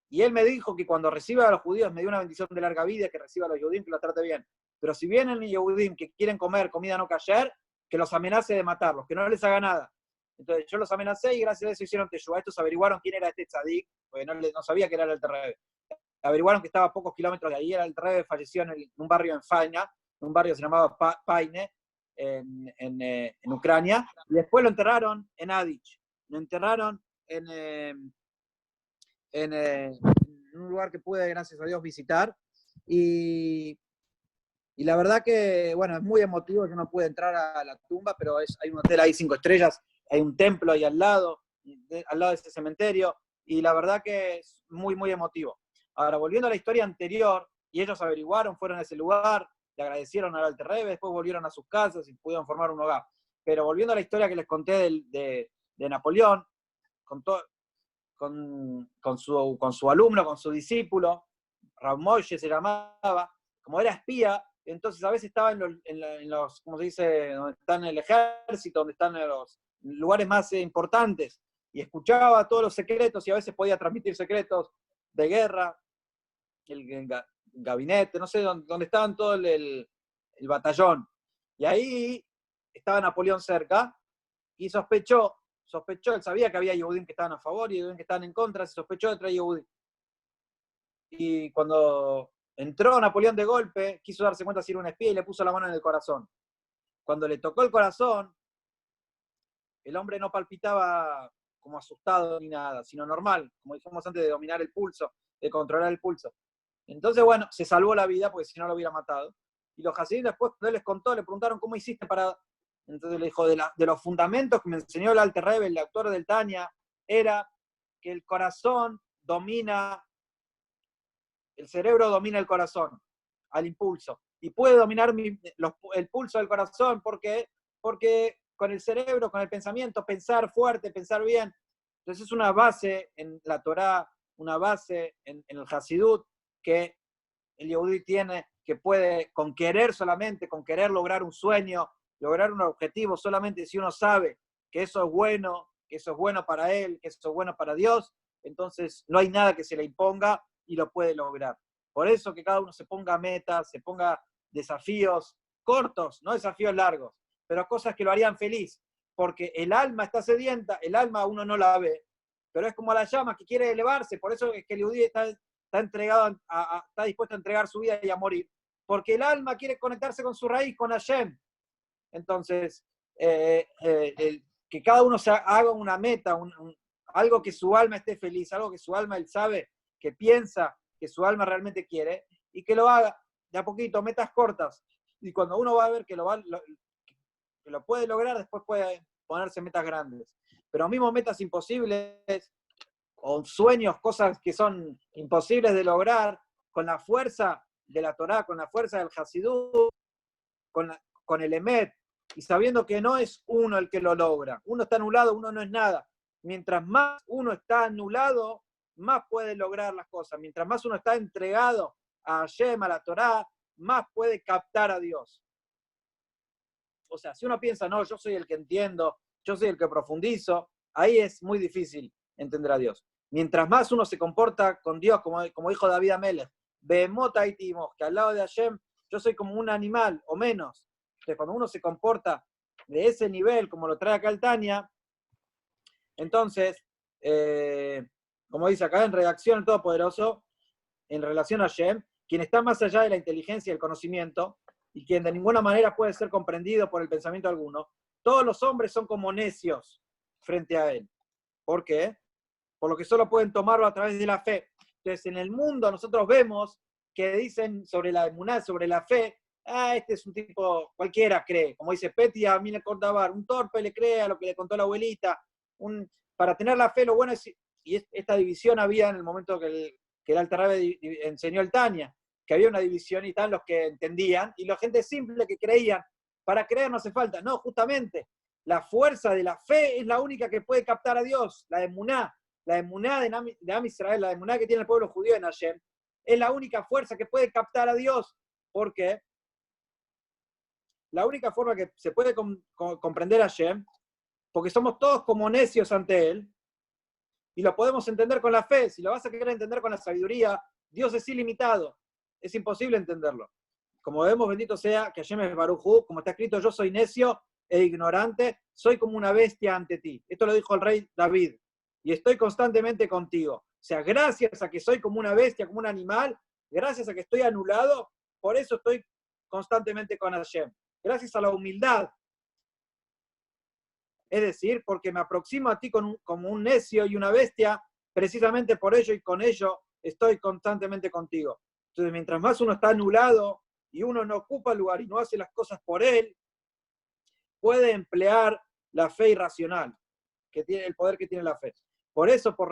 Y él me dijo que cuando reciba a los judíos me dio una bendición de larga vida, que reciba a los Yehudim, que los trate bien. Pero si vienen Yehudim que quieren comer comida no kasher, que los amenace de matarlos, que no les haga nada. Entonces yo los amenacé y gracias a eso hicieron teshuvá. Estos averiguaron quién era este tzadik, porque no sabía que era el Alter Rebbe. Averiguaron que estaba a pocos kilómetros de ahí, era el Alter Rebbe, falleció en un barrio en Faina, en un barrio que se llamaba Paine, en Ucrania, y después lo enterraron en Adich. Lo enterraron en un lugar que pude, gracias a Dios, visitar. Y la verdad que, bueno, es muy emotivo. Yo no pude entrar a la tumba, pero hay un hotel ahí 5 estrellas, hay un templo ahí al lado de ese cementerio, y la verdad que es muy, muy emotivo. Ahora, volviendo a la historia anterior, y ellos averiguaron, fueron a ese lugar, le agradecieron al Alter Rebbe, después volvieron a sus casas y pudieron formar un hogar. Pero volviendo a la historia que les conté de Napoleón, con su alumno, con su discípulo, Rav Moshe se llamaba, como era espía, entonces a veces estaba en los, ¿cómo se dice?, donde están en el ejército, donde están en los lugares más importantes, y escuchaba todos los secretos, y a veces podía transmitir secretos de guerra, el gabinete, no sé, donde estaban todo el batallón. Y ahí estaba Napoleón cerca, y sospechó, él sabía que había Yehudim que estaban a favor y Yehudim que estaban en contra, se sospechó de traer Yehudim. Y cuando entró Napoleón de golpe, quiso darse cuenta si era un espía y le puso la mano en el corazón. Cuando le tocó el corazón, el hombre no palpitaba como asustado ni nada, sino normal, como dijimos antes, de dominar el pulso, de controlar el pulso. Entonces, bueno, se salvó la vida porque si no lo hubiera matado. Y los hasidim después, cuando él les contó, le preguntaron cómo hiciste para... Entonces le dijo, de los fundamentos que me enseñó el Alter Rebbe, el autor del Tania, era que el corazón domina, el cerebro domina el corazón, al impulso. Y puede dominar el pulso del corazón porque con el cerebro, con el pensamiento, pensar fuerte, pensar bien. Entonces es una base en la Torá, una base en el Hasidut, que el Yehudí tiene, que puede, con querer solamente, con querer lograr un sueño, lograr un objetivo, solamente si uno sabe que eso es bueno para él, que eso es bueno para Dios, entonces no hay nada que se le imponga y lo puede lograr. Por eso que cada uno se ponga metas, se ponga desafíos cortos, no desafíos largos, pero cosas que lo harían feliz, porque el alma está sedienta, el alma uno no la ve, pero es como la llama que quiere elevarse, por eso es que el Yehudí está entregado, está dispuesto a entregar su vida y a morir, porque el alma quiere conectarse con su raíz, con Hashem. Entonces, que cada uno haga una meta, algo que su alma esté feliz, algo que su alma él sabe, que piensa, que su alma realmente quiere, y que lo haga de a poquito, metas cortas. Y cuando uno va a ver que lo puede lograr, después puede ponerse metas grandes. Pero mismo metas imposibles, o sueños, cosas que son imposibles de lograr, con la fuerza de la Torá, con la fuerza del Hasidut, con el Emet, y sabiendo que no es uno el que lo logra. Uno está anulado, uno no es nada. Mientras más uno está anulado, más puede lograr las cosas. Mientras más uno está entregado a Hashem, a la Torá, más puede captar a Dios. O sea, si uno piensa, no, yo soy el que entiendo, yo soy el que profundizo, ahí es muy difícil entender a Dios. Mientras más uno se comporta con Dios, como dijo David Amelech, Behemot Aitimos, que al lado de Hashem yo soy como un animal o menos. Entonces, cuando uno se comporta de ese nivel, como lo trae acá el Tania, entonces, como dice acá en redacción el Todopoderoso, en relación a Hashem, quien está más allá de la inteligencia y el conocimiento, y quien de ninguna manera puede ser comprendido por el pensamiento alguno, todos los hombres son como necios frente a él. ¿Por qué? Por lo que solo pueden tomarlo a través de la fe. Entonces, en el mundo nosotros vemos que dicen sobre la emuná, sobre la fe, este es un tipo, cualquiera cree, como dice Petty, a mí le contaba, un torpe le cree a lo que le contó la abuelita, para tener la fe lo bueno es, y esta división había en el momento que el Alter Rebbe enseñó el Tania, que había una división y están los que entendían, y la gente simple que creían, para creer no hace falta, no, justamente, la fuerza de la fe es la única que puede captar a Dios, la emuná de Am Israel, la emuná que tiene el pueblo judío en Hashem, es la única fuerza que puede captar a Dios. ¿Por qué? La única forma que se puede comprender a Hashem, porque somos todos como necios ante Él, y lo podemos entender con la fe. Si lo vas a querer entender con la sabiduría, Dios es ilimitado. Es imposible entenderlo. Como vemos, bendito sea que Hashem es Baruj Hu, como está escrito, yo soy necio e ignorante, soy como una bestia ante ti. Esto lo dijo el rey David. Y estoy constantemente contigo. O sea, gracias a que soy como una bestia, como un animal, gracias a que estoy anulado, por eso estoy constantemente con Hashem. Gracias a la humildad. Es decir, porque me aproximo a ti como un necio y una bestia, precisamente por ello y con ello estoy constantemente contigo. Entonces, mientras más uno está anulado y uno no ocupa el lugar y no hace las cosas por él, puede emplear la fe irracional, que tiene el poder que tiene la fe. Por eso, por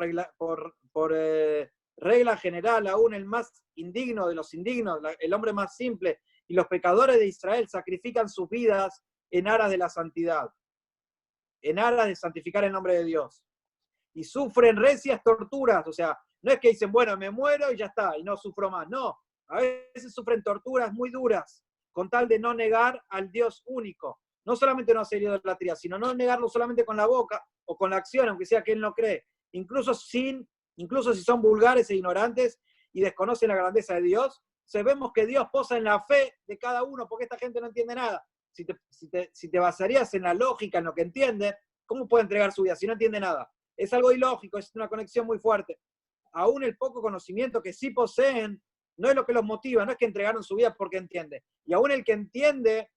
regla general, aún el más indigno de los indignos, el hombre más simple y los pecadores de Israel sacrifican sus vidas en aras de la santidad, en aras de santificar el nombre de Dios. Y sufren recias torturas, o sea, no es que dicen, bueno, me muero y ya está, y no sufro más. No, a veces sufren torturas muy duras, con tal de no negar al Dios único. No solamente no hacer idolatría, sino no negarlo solamente con la boca o con la acción, aunque sea que él no cree. Incluso si son vulgares e ignorantes y desconocen la grandeza de Dios, sabemos que Dios posa en la fe de cada uno, porque esta gente no entiende nada. Si te basarías en la lógica, en lo que entiende, ¿cómo puede entregar su vida si no entiende nada? Es algo ilógico, es una conexión muy fuerte. Aún el poco conocimiento que sí poseen no es lo que los motiva, no es que entregaron su vida porque entiende. Y aún el que entiende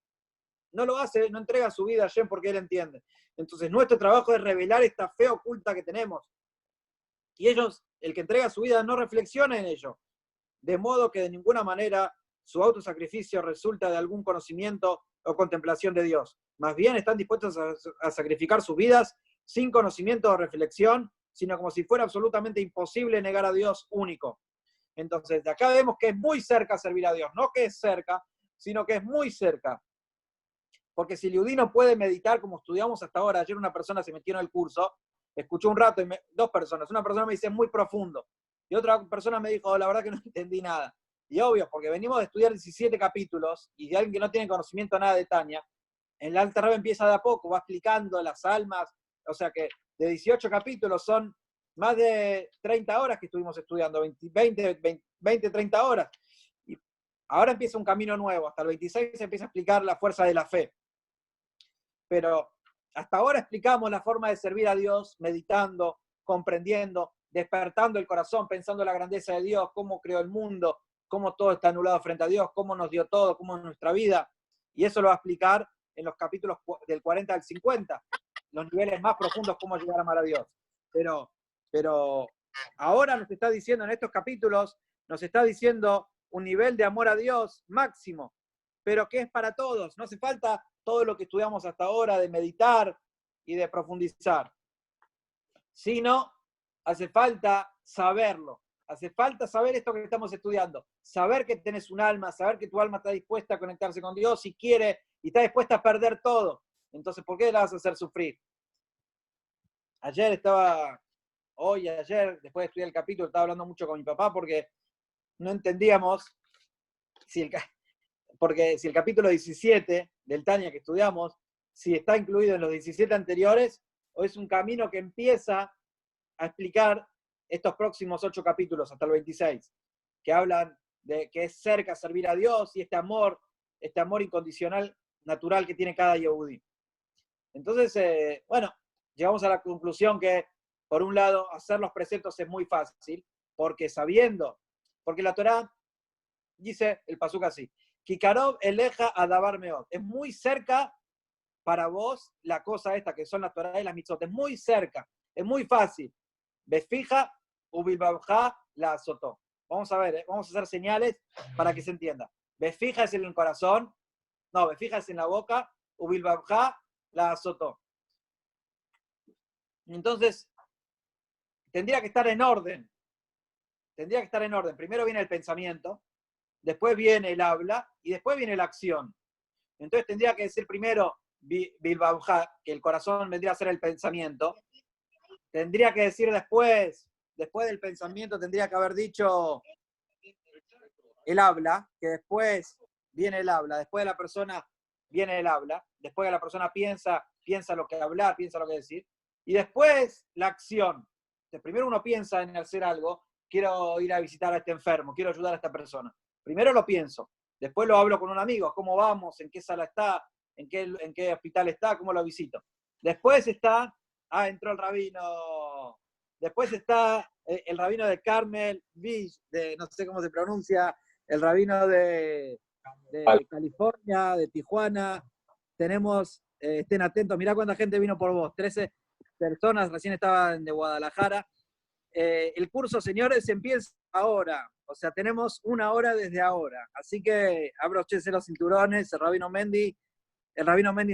no lo hace, no entrega su vida a Hashem porque él entiende. Entonces nuestro trabajo es revelar esta fe oculta que tenemos. Y ellos, el que entrega su vida, no reflexiona en ello. De modo que de ninguna manera su autosacrificio resulta de algún conocimiento o contemplación de Dios. Más bien están dispuestos a sacrificar sus vidas sin conocimiento o reflexión, sino como si fuera absolutamente imposible negar a Dios único. Entonces, de acá vemos que es muy cerca servir a Dios. No que es cerca, sino que es muy cerca. Porque si el yudí no puede meditar como estudiamos hasta ahora, ayer una persona se metió en el curso, escuchó un rato, dos personas, una persona me dice muy profundo, y otra persona me dijo, la verdad que no entendí nada. Y obvio, porque venimos de estudiar 17 capítulos, y de alguien que no tiene conocimiento nada de Tania, en el Alter Rebbe empieza de a poco, va explicando las almas, o sea que de 18 capítulos son más de 30 horas que estuvimos estudiando, 20, 30 horas. Y ahora empieza un camino nuevo, hasta el 26 se empieza a explicar la fuerza de la fe. Pero hasta ahora explicamos la forma de servir a Dios, meditando, comprendiendo, despertando el corazón, pensando en la grandeza de Dios, cómo creó el mundo, cómo todo está anulado frente a Dios, cómo nos dio todo, cómo es nuestra vida. Y eso lo va a explicar en los capítulos del 40 al 50, los niveles más profundos, cómo llegar a amar a Dios. Pero ahora nos está diciendo, en estos capítulos, nos está diciendo un nivel de amor a Dios máximo, pero que es para todos. No hace falta todo lo que estudiamos hasta ahora de meditar y de profundizar, sino hace falta saberlo. Hace falta saber esto que estamos estudiando, saber que tenés un alma, saber que tu alma está dispuesta a conectarse con Dios si quiere y está dispuesta a perder todo. Entonces, ¿por qué la vas a hacer sufrir? Ayer, después de estudiar el capítulo, estaba hablando mucho con mi papá porque no entendíamos si el capítulo 17 del Tania que estudiamos, si está incluido en los 17 anteriores o es un camino que empieza a explicar estos próximos 8 capítulos hasta el 26, que hablan de que es cerca servir a Dios y este amor incondicional, natural que tiene cada Yehudí. Entonces, llegamos a la conclusión que, por un lado, hacer los preceptos es muy fácil, porque la Torá dice el pasuk así, Kikarov eleja adabar meot, es muy cerca para vos la cosa esta, que son las Torá y las mitzvot, es muy cerca, es muy fácil. Befija ubilbabja la azotó. Vamos a ver, vamos a hacer señales para que se entienda. Befija es en el corazón, befija es en la boca, ubilbabja la azotó. Entonces, tendría que estar en orden. Primero viene el pensamiento, después viene el habla y después viene la acción. Entonces tendría que decir primero bilbabja, que el corazón vendría a ser el pensamiento. Tendría que decir después del pensamiento, tendría que haber dicho el habla, que después viene el habla, después de la persona viene el habla, después de la persona piensa lo que hablar, piensa lo que decir, y después la acción. Entonces, primero uno piensa en hacer algo, quiero ir a visitar a este enfermo, quiero ayudar a esta persona. Primero lo pienso, después lo hablo con un amigo, cómo vamos, en qué sala está, en qué hospital está, cómo lo visito. Después está, entró el rabino. Después está el rabino de Carmel Beach, no sé cómo se pronuncia, el rabino de California, de Tijuana. Tenemos, estén atentos, mirá cuánta gente vino por vos, 13 personas, recién estaban de Guadalajara. El curso, señores, empieza ahora, o sea, tenemos 1 hora desde ahora, así que abróchense los cinturones, el rabino Mendy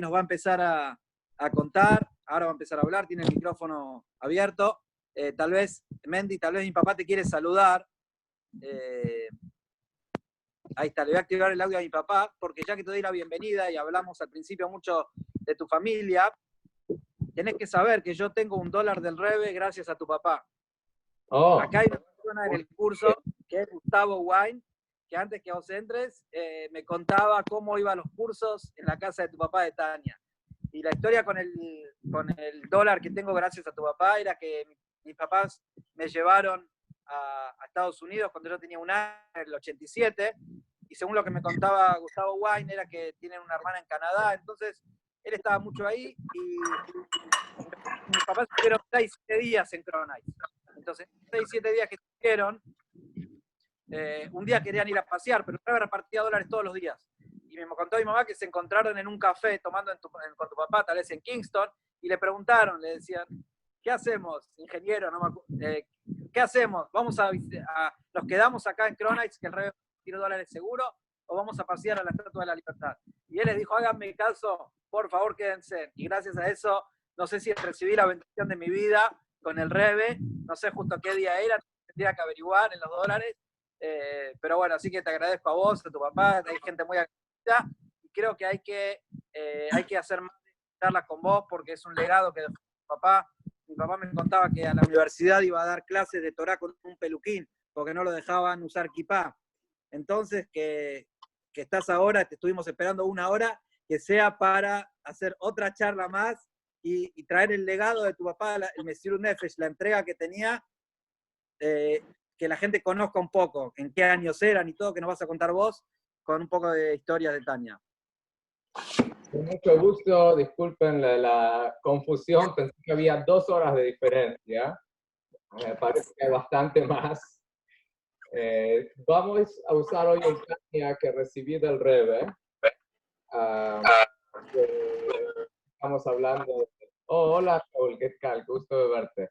nos va a empezar a contar, ahora va a empezar a hablar, tiene el micrófono abierto. Tal vez mi papá te quiere saludar. Ahí está, le voy a activar el audio a mi papá, porque ya que te doy la bienvenida y hablamos al principio mucho de tu familia, tenés que saber que yo tengo $1 del Rebbe gracias a tu papá. Acá hay una persona en el curso que es Gustavo Wine, que antes que vos entres, me contaba cómo iban los cursos en la casa de tu papá de Tania. Y la historia con el dólar que tengo gracias a tu papá era que mis papás me llevaron a Estados Unidos cuando yo tenía un año, en el 87, y según lo que me contaba Gustavo Wine, era que tienen una hermana en Canadá, entonces él estaba mucho ahí, y mis papás estuvieron 6-7 días en Cronite. Entonces, 6-7 días que estuvieron, un día querían ir a pasear, pero no repartía dólares todos los días. Y me contó mi mamá que se encontraron en un café tomando con tu papá, tal vez en Kingston, y le preguntaron, le decían, ¿qué hacemos, ingeniero? ¿Qué hacemos? ¿Nos quedamos acá en Cronite, que el rey tiene dólares seguro, o vamos a pasear a la Estatua de la Libertad? Y él les dijo, háganme caso, por favor quédense. Y gracias a eso, no sé si recibí la bendición de mi vida con el Rebe, no sé justo qué día era, tendría que averiguar en los dólares, pero bueno, así que te agradezco a vos, a tu papá, hay gente muy agradecida, y creo que hay que hacer más charlas con vos, porque es un legado que dejó tu papá. Mi papá me contaba que a la universidad iba a dar clases de Torá con un peluquín, porque no lo dejaban usar kipá. Entonces, que estás ahora, te estuvimos esperando 1 hora, que sea para hacer otra charla más y traer el legado de tu papá, el Mesirut Nefesh, la entrega que tenía, que la gente conozca un poco, en qué años eran y todo, que nos vas a contar vos, con un poco de historias de Tania.
Con mucho gusto, disculpen la confusión, pensé que había 2 horas de diferencia, me parece que hay bastante más. Vamos a usar hoy un Tania que recibí del Rebe. Estamos hablando de... Oh, hola, Raúl, ¿qué tal? Gusto de verte.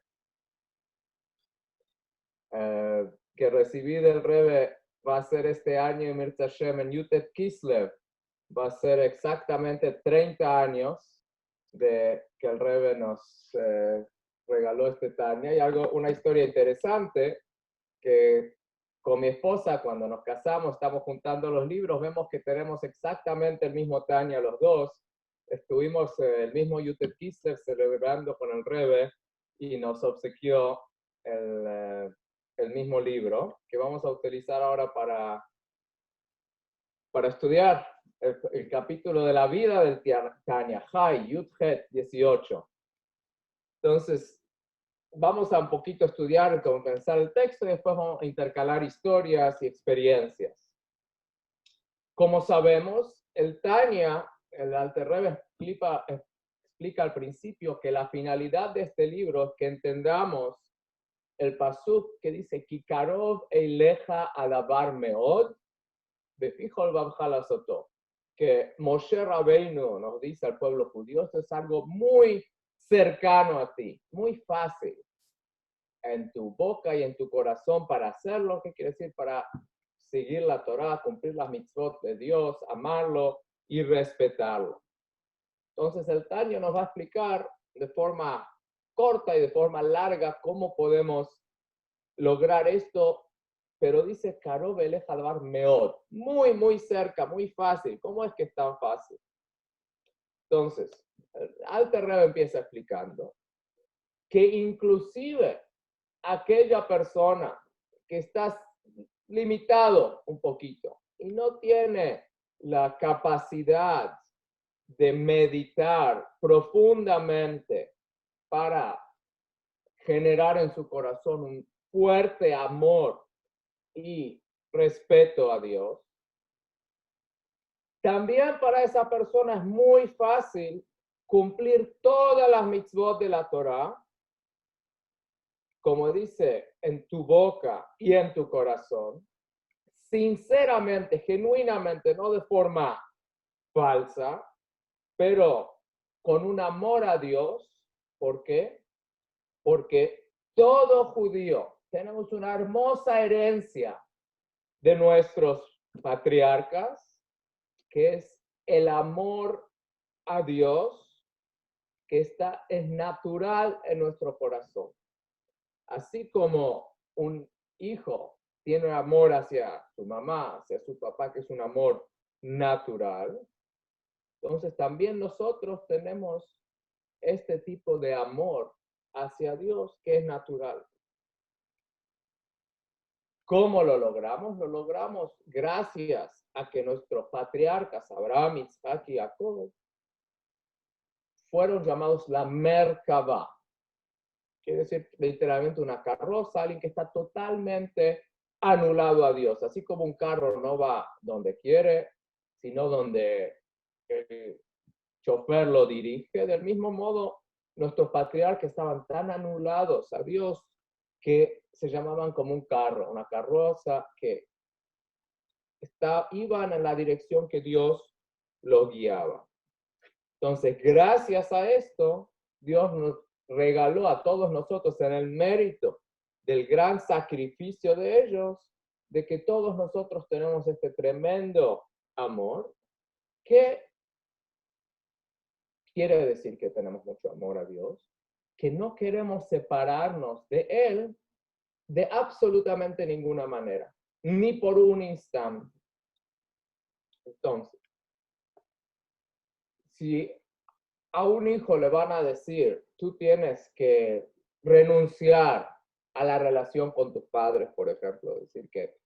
Que recibí del Rebe va a ser este año en Mirza Hashem en Yutet Kislev. Va a ser exactamente 30 años de que el Rebe nos regaló este Tania. Y una historia interesante, que con mi esposa, cuando nos casamos, estamos juntando los libros, vemos que tenemos exactamente el mismo Tania los dos. Estuvimos el mismo Yutet Kislev celebrando con el Rebe y nos obsequió el mismo libro que vamos a utilizar ahora para estudiar el capítulo de la vida del Tania, Hay, Yud-Het 18. Entonces, vamos a un poquito estudiar, comenzar el texto y después vamos a intercalar historias y experiencias. Como sabemos, el Tania, el Alter Rebbe explica al principio que la finalidad de este libro es que entendamos el pasuk que dice Kikarov eileja alabar meod befijol babjala soto, que Moshe Rabbeinu nos dice al pueblo judío, esto es algo muy cercano a ti, muy fácil en tu boca y en tu corazón para hacerlo. ¿Qué quiere decir? Para seguir la Torá, cumplir las mitzvot de Dios, amarlo y respetarlo. Entonces el Tanya nos va a explicar de forma corta y de forma larga cómo podemos lograr esto, pero dice Karov eleja davar meod, muy, muy cerca, muy fácil. ¿Cómo es que es tan fácil? Entonces, Alter Rebbe empieza explicando que inclusive aquella persona que está limitado un poquito y no tiene la capacidad de meditar profundamente para generar en su corazón un fuerte amor y respeto a Dios, también para esa persona es muy fácil cumplir todas las mitzvot de la Torá, como dice, en tu boca y en tu corazón, sinceramente, genuinamente, no de forma falsa, pero con un amor a Dios. ¿Por qué? Porque todo judío tenemos una hermosa herencia de nuestros patriarcas, que es el amor a Dios, que es natural en nuestro corazón. Así como un hijo tiene amor hacia su mamá, hacia su papá, que es un amor natural, entonces también nosotros tenemos este tipo de amor hacia Dios que es natural. ¿Cómo lo logramos? Lo logramos gracias a que nuestros patriarcas, Abraham, Isaac y Jacob, fueron llamados la Merkabah. Quiere decir literalmente una carroza, alguien que está totalmente anulado a Dios. Así como un carro no va donde quiere, sino donde el chofer lo dirige. Del mismo modo, nuestros patriarcas estaban tan anulados a Dios que se llamaban como un carro, una carroza que iban en la dirección que Dios los guiaba. Entonces, gracias a esto, Dios nos regaló a todos nosotros en el mérito del gran sacrificio de ellos, de que todos nosotros tenemos este tremendo amor, que quiere decir que tenemos mucho amor a Dios, que no queremos separarnos de Él de absolutamente ninguna manera, ni por un instante. Entonces, si a un hijo le van a decir, tú tienes que renunciar a la relación con tus padres, por ejemplo, decir que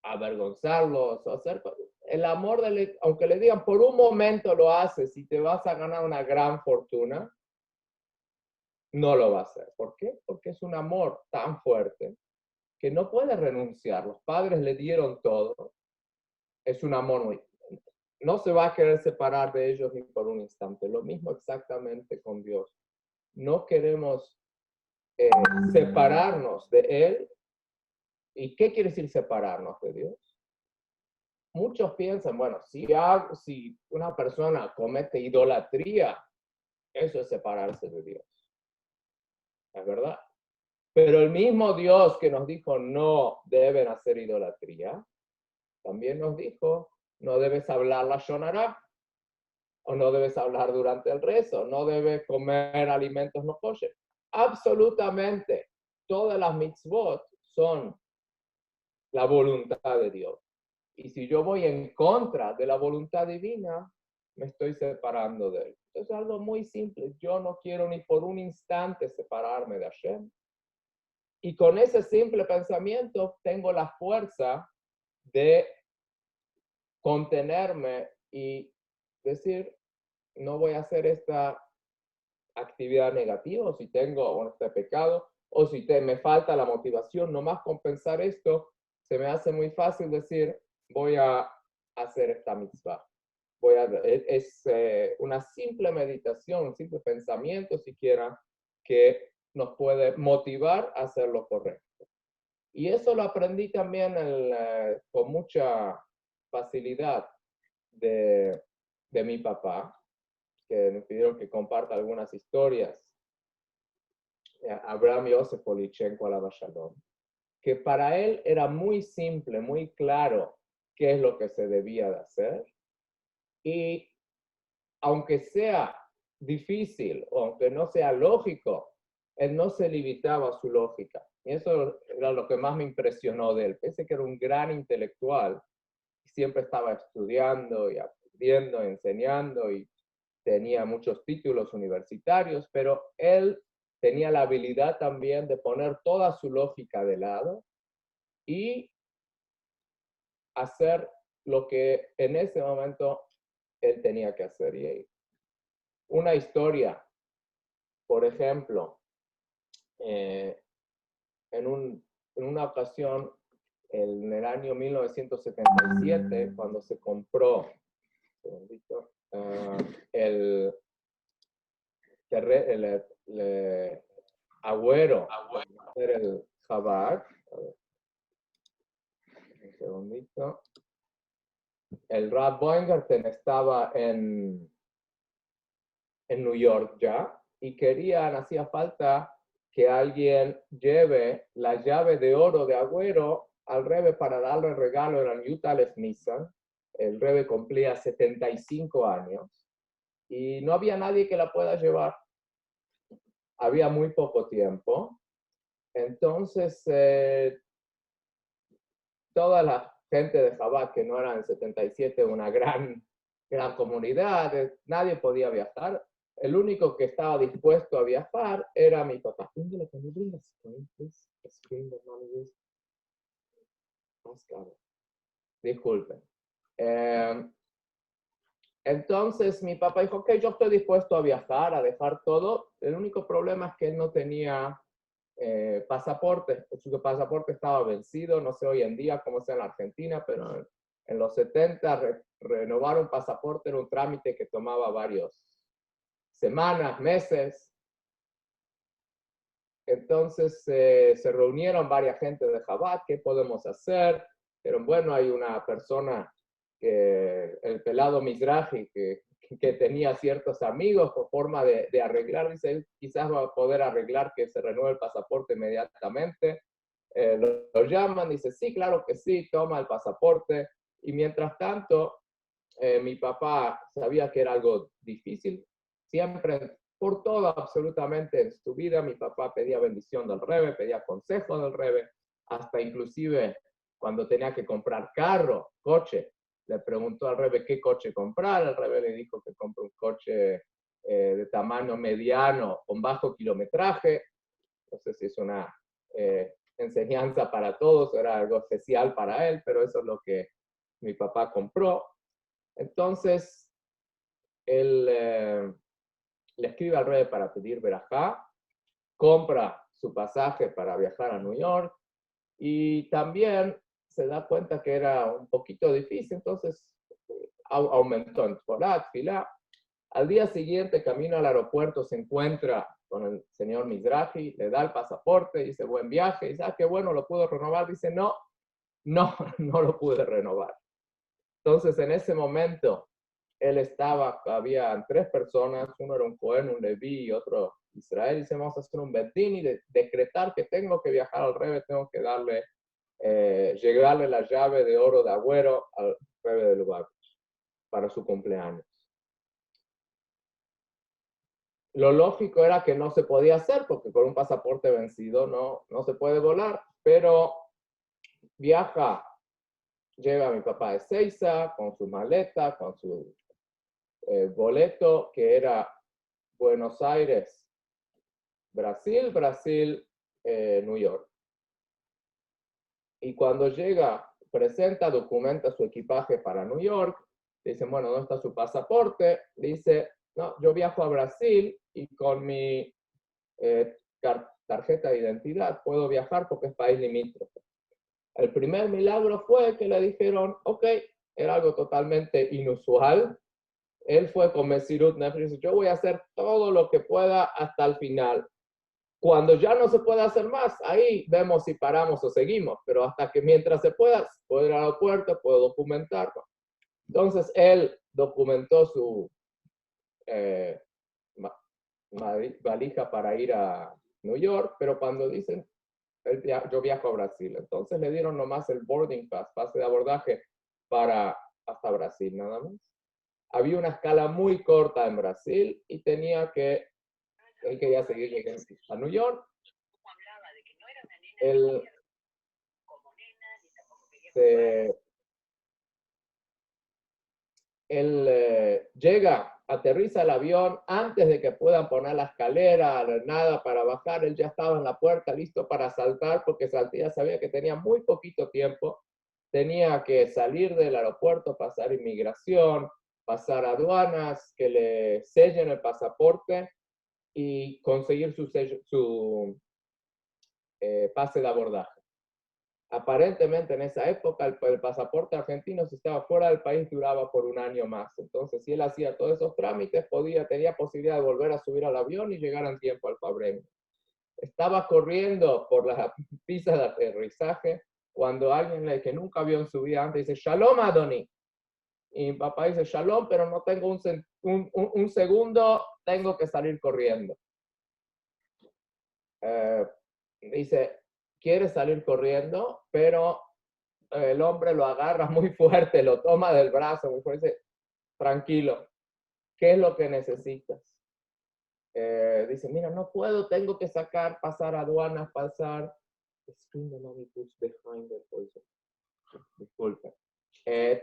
avergonzarlos, o hacer el amor, aunque le digan por un momento lo haces y te vas a ganar una gran fortuna, no lo va a hacer. ¿Por qué? Porque es un amor tan fuerte que no puede renunciar. Los padres le dieron todo. Es un amor muy... No se va a querer separar de ellos ni por un instante. Lo mismo exactamente con Dios. No queremos separarnos de Él. ¿Y qué quiere decir separarnos de Dios? Muchos piensan, bueno, si una persona comete idolatría, eso es separarse de Dios. ¿Es verdad? Pero el mismo Dios que nos dijo no deben hacer idolatría, también nos dijo no debes hablar la shonará, o no debes hablar durante el rezo, no debes comer alimentos no kosher. Absolutamente todas las mitzvot son la voluntad de Dios. Y si yo voy en contra de la voluntad divina, me estoy separando de Él. Es algo muy simple. Yo no quiero ni por un instante separarme de Hashem. Y con ese simple pensamiento tengo la fuerza de contenerme y decir, no voy a hacer esta actividad negativa, o si tengo este pecado, o si me falta la motivación, nomás compensar esto, se me hace muy fácil decir, voy a hacer esta mitzvah. Es una simple meditación, un simple pensamiento siquiera, que nos puede motivar a hacer lo correcto. Y eso lo aprendí también con mucha facilidad de mi papá, que me pidieron que comparta algunas historias. Abraham Yosef Polichenko Alaba Shalom, que para él era muy simple, muy claro qué es lo que se debía de hacer. Y aunque sea difícil, o aunque no sea lógico, él no se limitaba a su lógica. Y eso era lo que más me impresionó de él. Pensé que era un gran intelectual, siempre estaba estudiando y aprendiendo, enseñando, y tenía muchos títulos universitarios, pero él tenía la habilidad también de poner toda su lógica de lado y hacer lo que en ese momento él tenía que hacer. Y una historia, por ejemplo, en una ocasión, en el año 1977, cuando se compró el Agüero, el Chabad, un segundito. El Rab Weingarten estaba en New York ya, y hacía falta que alguien lleve la llave de oro de Agüero al Rebbe para darle el regalo en el Yutalef Nissan. El Rebbe cumplía 75 años y no había nadie que la pueda llevar. Había muy poco tiempo. Entonces, toda la gente de Chabad, que no era en 77 una gran comunidad, nadie podía viajar. El único que estaba dispuesto a viajar era mi papá. Disculpen. Entonces mi papá dijo, ok, yo estoy dispuesto a viajar, a dejar todo. El único problema es que él no tenía pasaporte. Su pasaporte estaba vencido, no sé hoy en día cómo sea en la Argentina, pero en los 70 renovar un pasaporte era un trámite que tomaba varias semanas, meses. Entonces se reunieron varias gente de Chabad, ¿qué podemos hacer? Pero bueno, hay una persona, el pelado Mizrahi, que tenía ciertos amigos por forma de arreglar, dice, él quizás va a poder arreglar que se renueve el pasaporte inmediatamente. Lo llaman, dice, sí, claro que sí, toma el pasaporte. Y mientras tanto, mi papá sabía que era algo difícil. Siempre, por todo, absolutamente en su vida, mi papá pedía bendición del Rebbe, pedía consejo del Rebbe, hasta inclusive cuando tenía que comprar carro, coche, le preguntó al Rebbe qué coche comprar. El Rebbe le dijo que compre un coche de tamaño mediano con bajo kilometraje. No sé si es una enseñanza para todos, era algo especial para él, pero eso es lo que mi papá compró. Entonces, él le escribe al Rebbe para pedir verajá, compra su pasaje para viajar a New York y también se da cuenta que era un poquito difícil, entonces aumentó en Torah, Tfilá. Al día siguiente, camino al aeropuerto, se encuentra con el señor Mizrahi, le da el pasaporte, dice, buen viaje, dice, qué bueno, ¿lo puedo renovar? Dice, no lo pude renovar. Entonces, en ese momento, él estaba, había 3 personas, uno era un Cohen, un Leví y otro Israel, y dice, vamos a hacer un bedín y decretar que tengo que viajar al Rebbe, tengo que llegarle la llave de oro de Agüero al Rebbe de Lubavitch para su cumpleaños. Lo lógico era que no se podía hacer, porque con un pasaporte vencido no se puede volar, pero viaja, llega a mi papá de Seiza con su maleta, con su boleto, que era Buenos Aires, Brasil, New York. Y cuando llega, presenta, documenta su equipaje para New York, dicen, bueno, ¿dónde está su pasaporte? Dice, no, yo viajo a Brasil y con mi tarjeta de identidad puedo viajar porque es país limítrofe. El primer milagro fue que le dijeron, ok, era algo totalmente inusual. Él fue con Mesirut Nefesh y dice, yo voy a hacer todo lo que pueda hasta el final. Cuando ya no se puede hacer más, ahí vemos si paramos o seguimos, pero hasta que mientras se pueda, puedo ir al aeropuerto, puedo documentar. Entonces él documentó su valija para ir a New York, pero cuando dicen, yo viajo a Brasil, entonces le dieron nomás el boarding pass, pase de abordaje para hasta Brasil nada más. Había una escala muy corta en Brasil y él quería seguir llegando a New York. Él llega, aterriza el avión, antes de que puedan poner la escalera, nada para bajar, él ya estaba en la puerta listo para saltar, porque ya sabía que tenía muy poquito tiempo, tenía que salir del aeropuerto, pasar inmigración, pasar aduanas, que le sellen el pasaporte y conseguir su pase de abordaje. Aparentemente en esa época el pasaporte argentino, si estaba fuera del país, duraba por un año más. Entonces, si él hacía todos esos trámites, tenía posibilidad de volver a subir al avión y llegar en tiempo al Fabrengo. Estaba corriendo por las pistas de aterrizaje cuando alguien que nunca vio en su vida antes dice, Shalom, Adoni. Y mi papá dice, Shalom, pero no tengo un segundo, tengo que salir corriendo. Dice, quiere salir corriendo, pero el hombre lo agarra muy fuerte, lo toma del brazo muy fuerte, dice, tranquilo, ¿qué es lo que necesitas? Dice, mira, no puedo, tengo que pasar aduanas, disculpe.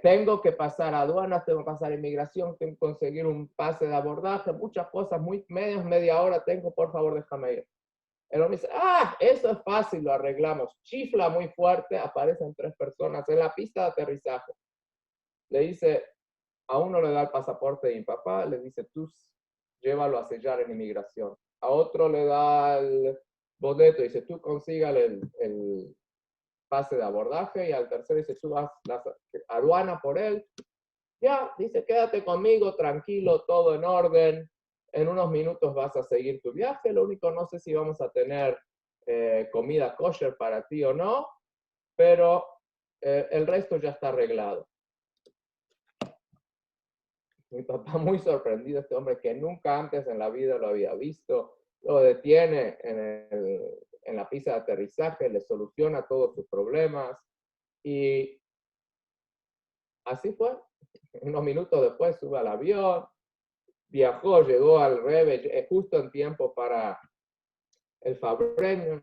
Tengo que pasar aduanas, tengo que pasar inmigración, tengo que conseguir un pase de abordaje, muchas cosas, media hora tengo, por favor, déjame ir. El hombre dice, eso es fácil, lo arreglamos. Chifla muy fuerte, aparecen 3 personas en la pista de aterrizaje. Le dice, a uno le da el pasaporte de mi papá, le dice, tú llévalo a sellar en inmigración. A otro le da el boleto, dice, tú consígale el pase de abordaje, y al tercero dice, tú vas a la aduana por él. Ya, dice, quédate conmigo, tranquilo, todo en orden. En unos minutos vas a seguir tu viaje. Lo único, no sé si vamos a tener comida kosher para ti o no, pero el resto ya está arreglado. Mi papá, muy sorprendido, este hombre que nunca antes en la vida lo había visto, lo detiene en la pista de aterrizaje, le soluciona todos sus problemas, y así fue. Unos minutos después sube al avión, viajó, llegó al Rebbe justo en tiempo para el Fabreño.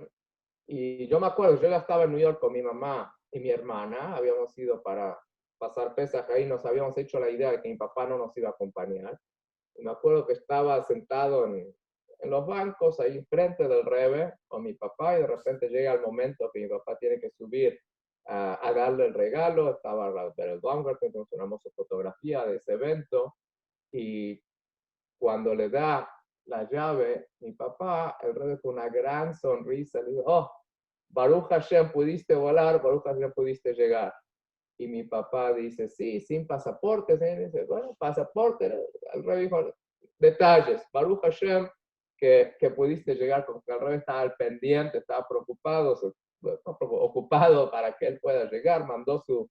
Y yo me acuerdo, yo ya estaba en New York con mi mamá y mi hermana, habíamos ido para pasar Pesaj ahí, nos habíamos hecho la idea de que mi papá no nos iba a acompañar. Y me acuerdo que estaba sentado en los bancos ahí enfrente del Rebbe con mi papá, y de repente llega el momento que mi papá tiene que subir a darle el regalo. Estaba Beryl Baumgarten, tenemos una hermosa fotografía de ese evento, y cuando le da la llave, mi papá, el Rebbe con una gran sonrisa le dijo, oh, Baruch Hashem, pudiste volar, Baruch Hashem, pudiste llegar. Y mi papá dice, sí, sin pasaporte. ¿Sí? Dice, bueno, pasaporte. El Rebbe dijo, detalles. Baruch Hashem, que pudiste llegar, porque el Rebbe estaba al pendiente, estaba preocupado, ocupado para que él pueda llegar. Mandó su,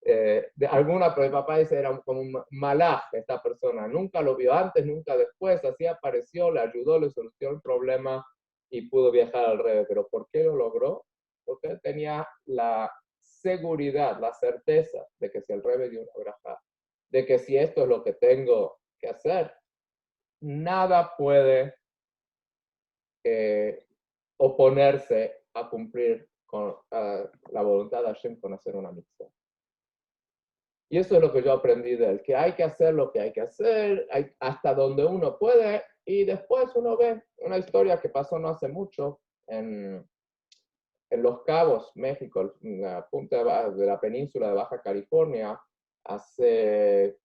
de alguna, pero mi papá dice, era como un malaj esta persona. Nunca lo vio antes, nunca después. Así apareció, le ayudó, le solucionó el problema y pudo viajar al Rebbe. Pero ¿por qué lo logró? Porque él tenía la seguridad, la certeza de que si el Rebbe dio una braja, de que si esto es lo que tengo que hacer, nada puede oponerse a cumplir con la voluntad de Hashem con hacer una mitzvah. Y eso es lo que yo aprendí de él, que hay que hacer lo que hay que hacer, hasta donde uno puede, y después uno ve una historia que pasó no hace mucho en Los Cabos, México, en la punta de la península de Baja California. Hace,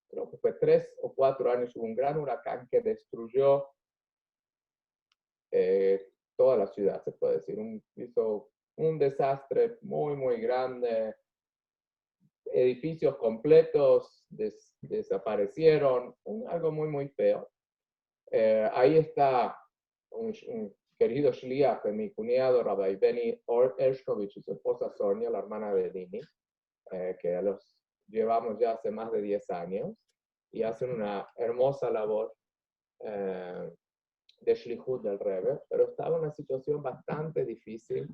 creo que fue 3 o 4 años, hubo un gran huracán que destruyó toda la ciudad, se puede decir. Hizo un desastre muy, muy grande. Edificios completos desaparecieron, algo muy, muy feo. Ahí está un querido shliach de mi cuñado, Rabbi Benny Ershkovich, y su esposa Sonia, la hermana de Dini, que los llevamos ya hace más de 10 años, y hacen una hermosa labor de shlichut del Rebbe, pero estaba en una situación bastante difícil.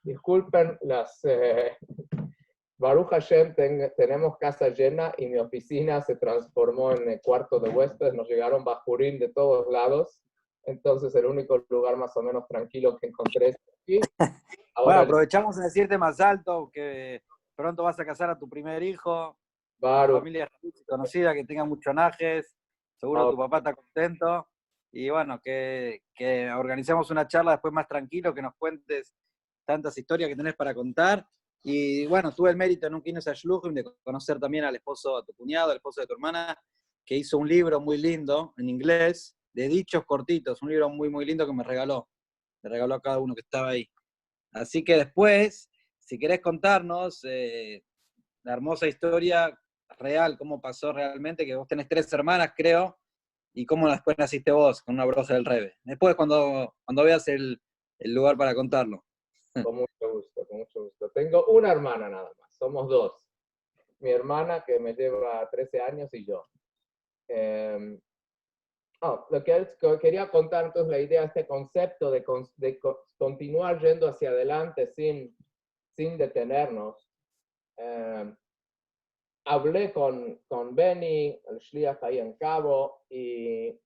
Disculpen las... Baruch Hashem, tenemos casa llena, y mi oficina se transformó en el cuarto de huéspedes. Nos llegaron bajurín de todos lados. Entonces, el único lugar más o menos tranquilo que encontré es aquí.
Bueno, aprovechamos en decirte más alto que pronto vas a casar a tu primer hijo.
Baruch.
Familia conocida, que tenga muchos najes. Seguro tu papá está contento. Y bueno, que organicemos una charla después más tranquilo, que nos cuentes tantas historias que tenés para contar. Y bueno, tuve el mérito en un Kines Shluchim de conocer también al esposo, a tu cuñado, al esposo de tu hermana, que hizo un libro muy lindo en inglés, de dichos cortitos, un libro muy, muy lindo que me regaló. Le regaló a cada uno que estaba ahí. Así que después, si querés contarnos la hermosa historia real, cómo pasó realmente, que vos tenés 3 hermanas, creo, y cómo después naciste vos con una broja del Rebbe. Después, cuando veas el lugar para contarlo.
Con mucho gusto, con mucho gusto. Tengo una hermana nada más, somos 2. Mi hermana, que me lleva 13 años, y yo. Lo que quería contar entonces, la idea, este concepto de continuar yendo hacia adelante sin detenernos. Hablé con Benny, el shliach ahí en Cabo, y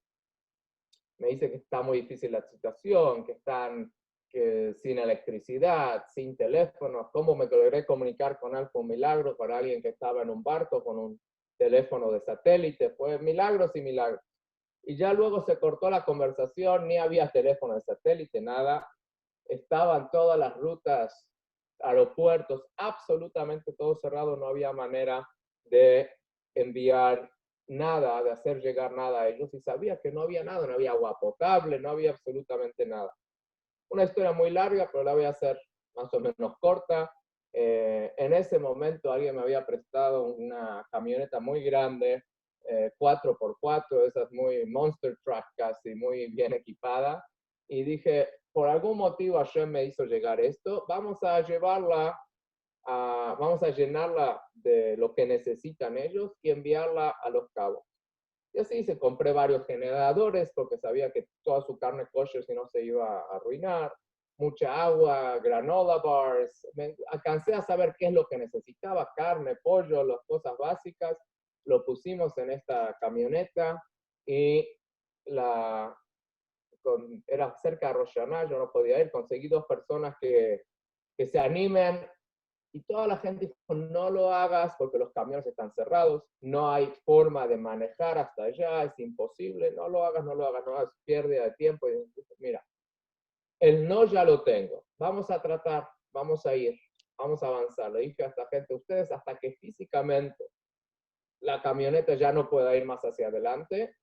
me dice que está muy difícil la situación, que están sin electricidad, sin teléfono. ¿Cómo me logré comunicar con él? Fue un milagro, para alguien que estaba en un barco con un teléfono de satélite. Fue milagros y milagros. y ya luego se cortó la conversación, ni había teléfono de satélite, nada. Estaban todas las rutas, aeropuertos, absolutamente todo cerrado, no había manera de enviar nada, de hacer llegar nada a ellos, y sabía que no había nada, no había agua potable, no había absolutamente nada. Una historia muy larga, pero la voy a hacer más o menos corta. En ese momento alguien me había prestado una camioneta muy grande, 4x4, esas muy monster truck casi, muy bien equipada, y dije, por algún motivo Hashem me hizo llegar esto, vamos a llevarla, vamos a llenarla de lo que necesitan ellos y enviarla a Los Cabos. Y así hice, compré varios generadores porque sabía que toda su carne kosher si no se iba a arruinar, mucha agua, granola bars, me alcancé a saber qué es lo que necesitaba, carne, pollo, las cosas básicas, lo pusimos en esta camioneta y era cerca de Rosh Hashanah, yo no podía ir, conseguí 2 personas que se animen, y toda la gente dijo, no lo hagas porque los camiones están cerrados, no hay forma de manejar hasta allá, es imposible, no lo hagas, no lo hagas, no hagas, pérdida de tiempo. Y mira, el no ya lo tengo, vamos a tratar, vamos a ir, vamos a avanzar. Le dije a esta gente, ustedes hasta que físicamente la camioneta ya no pueda ir más hacia adelante,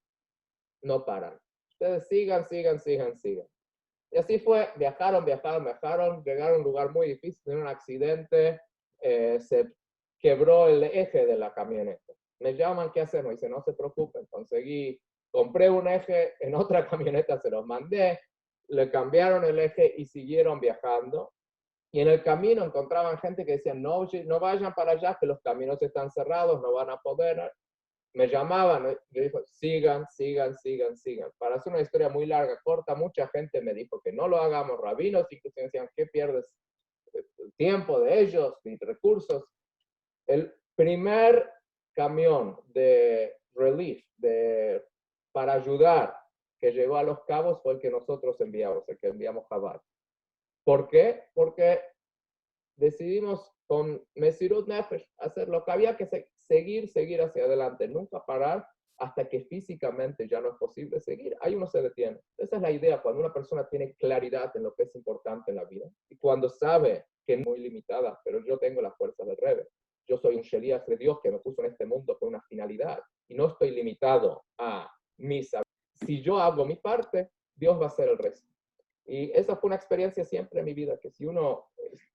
no paran. Ustedes sigan, sigan, sigan, sigan. Y así fue, viajaron, llegaron a un lugar muy difícil, tuvieron un accidente, se quebró el eje de la camioneta. Me llaman, ¿qué hacemos? Dice, no se preocupen, compré un eje en otra camioneta, se los mandé, le cambiaron el eje y siguieron viajando. Y en el camino encontraban gente que decía, no, no vayan para allá, que los caminos están cerrados, no van a poder. Me llamaban, yo dije, sigan, sigan, sigan, sigan. Para hacer una historia muy larga, corta, mucha gente me dijo que no lo hagamos, rabinos incluso decían, ¿qué pierdes el tiempo de ellos y recursos? El primer camión de relief, para ayudar, que llegó a Los Cabos fue el que nosotros enviamos, el que enviamos Chabad. ¿Por qué? Porque decidimos con Mesirut Nefesh hacer lo que había que seguir hacia adelante, nunca parar hasta que físicamente ya no es posible seguir. Ahí uno se detiene. Esa es la idea, cuando una persona tiene claridad en lo que es importante en la vida y cuando sabe que es muy limitada, pero yo tengo la fuerza del Rebbe. Yo soy un sheliach de Dios que me puso en este mundo con una finalidad y no estoy limitado a mis habilidades. Si yo hago mi parte, Dios va a hacer el resto. Y esa fue una experiencia siempre en mi vida, que si uno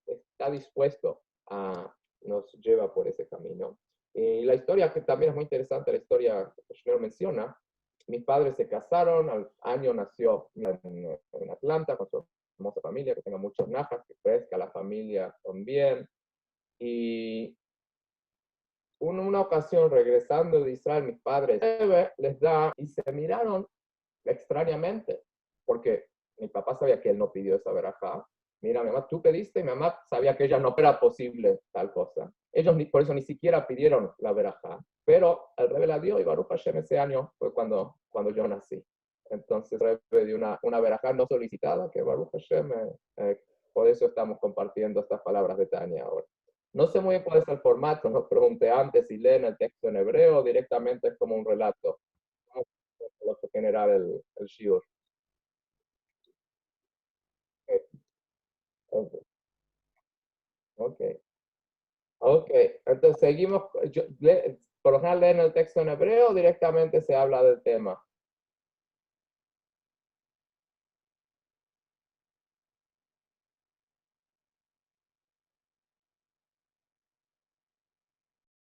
está dispuesto nos lleva por ese camino. Y la historia que también es muy interesante, la historia que Shmuel menciona, mis padres se casaron, al año nació en Atlanta con su hermosa familia, que tenga muchos najas, que crezca la familia también. Y una ocasión, regresando de Israel, mis padres les da, y se miraron extrañamente, porque mi papá sabía que él no pidió esa verajá. Mira, mi mamá, tú pediste, y mi mamá sabía que ella no era posible tal cosa. Ellos por eso ni siquiera pidieron la verajá, pero el Rebbe la dio, y Baruch Hashem ese año fue cuando yo nací. Entonces el Rebbe dio una verajá no solicitada, que Baruch Hashem, por eso estamos compartiendo estas palabras de Tania ahora. No sé muy bien cuál es el formato, no pregunté antes si leen el texto en hebreo, directamente es como un relato. Lo que generar el shiur. Ok. Ok. Entonces seguimos. Por lo general leen el texto en hebreo, directamente se habla del tema.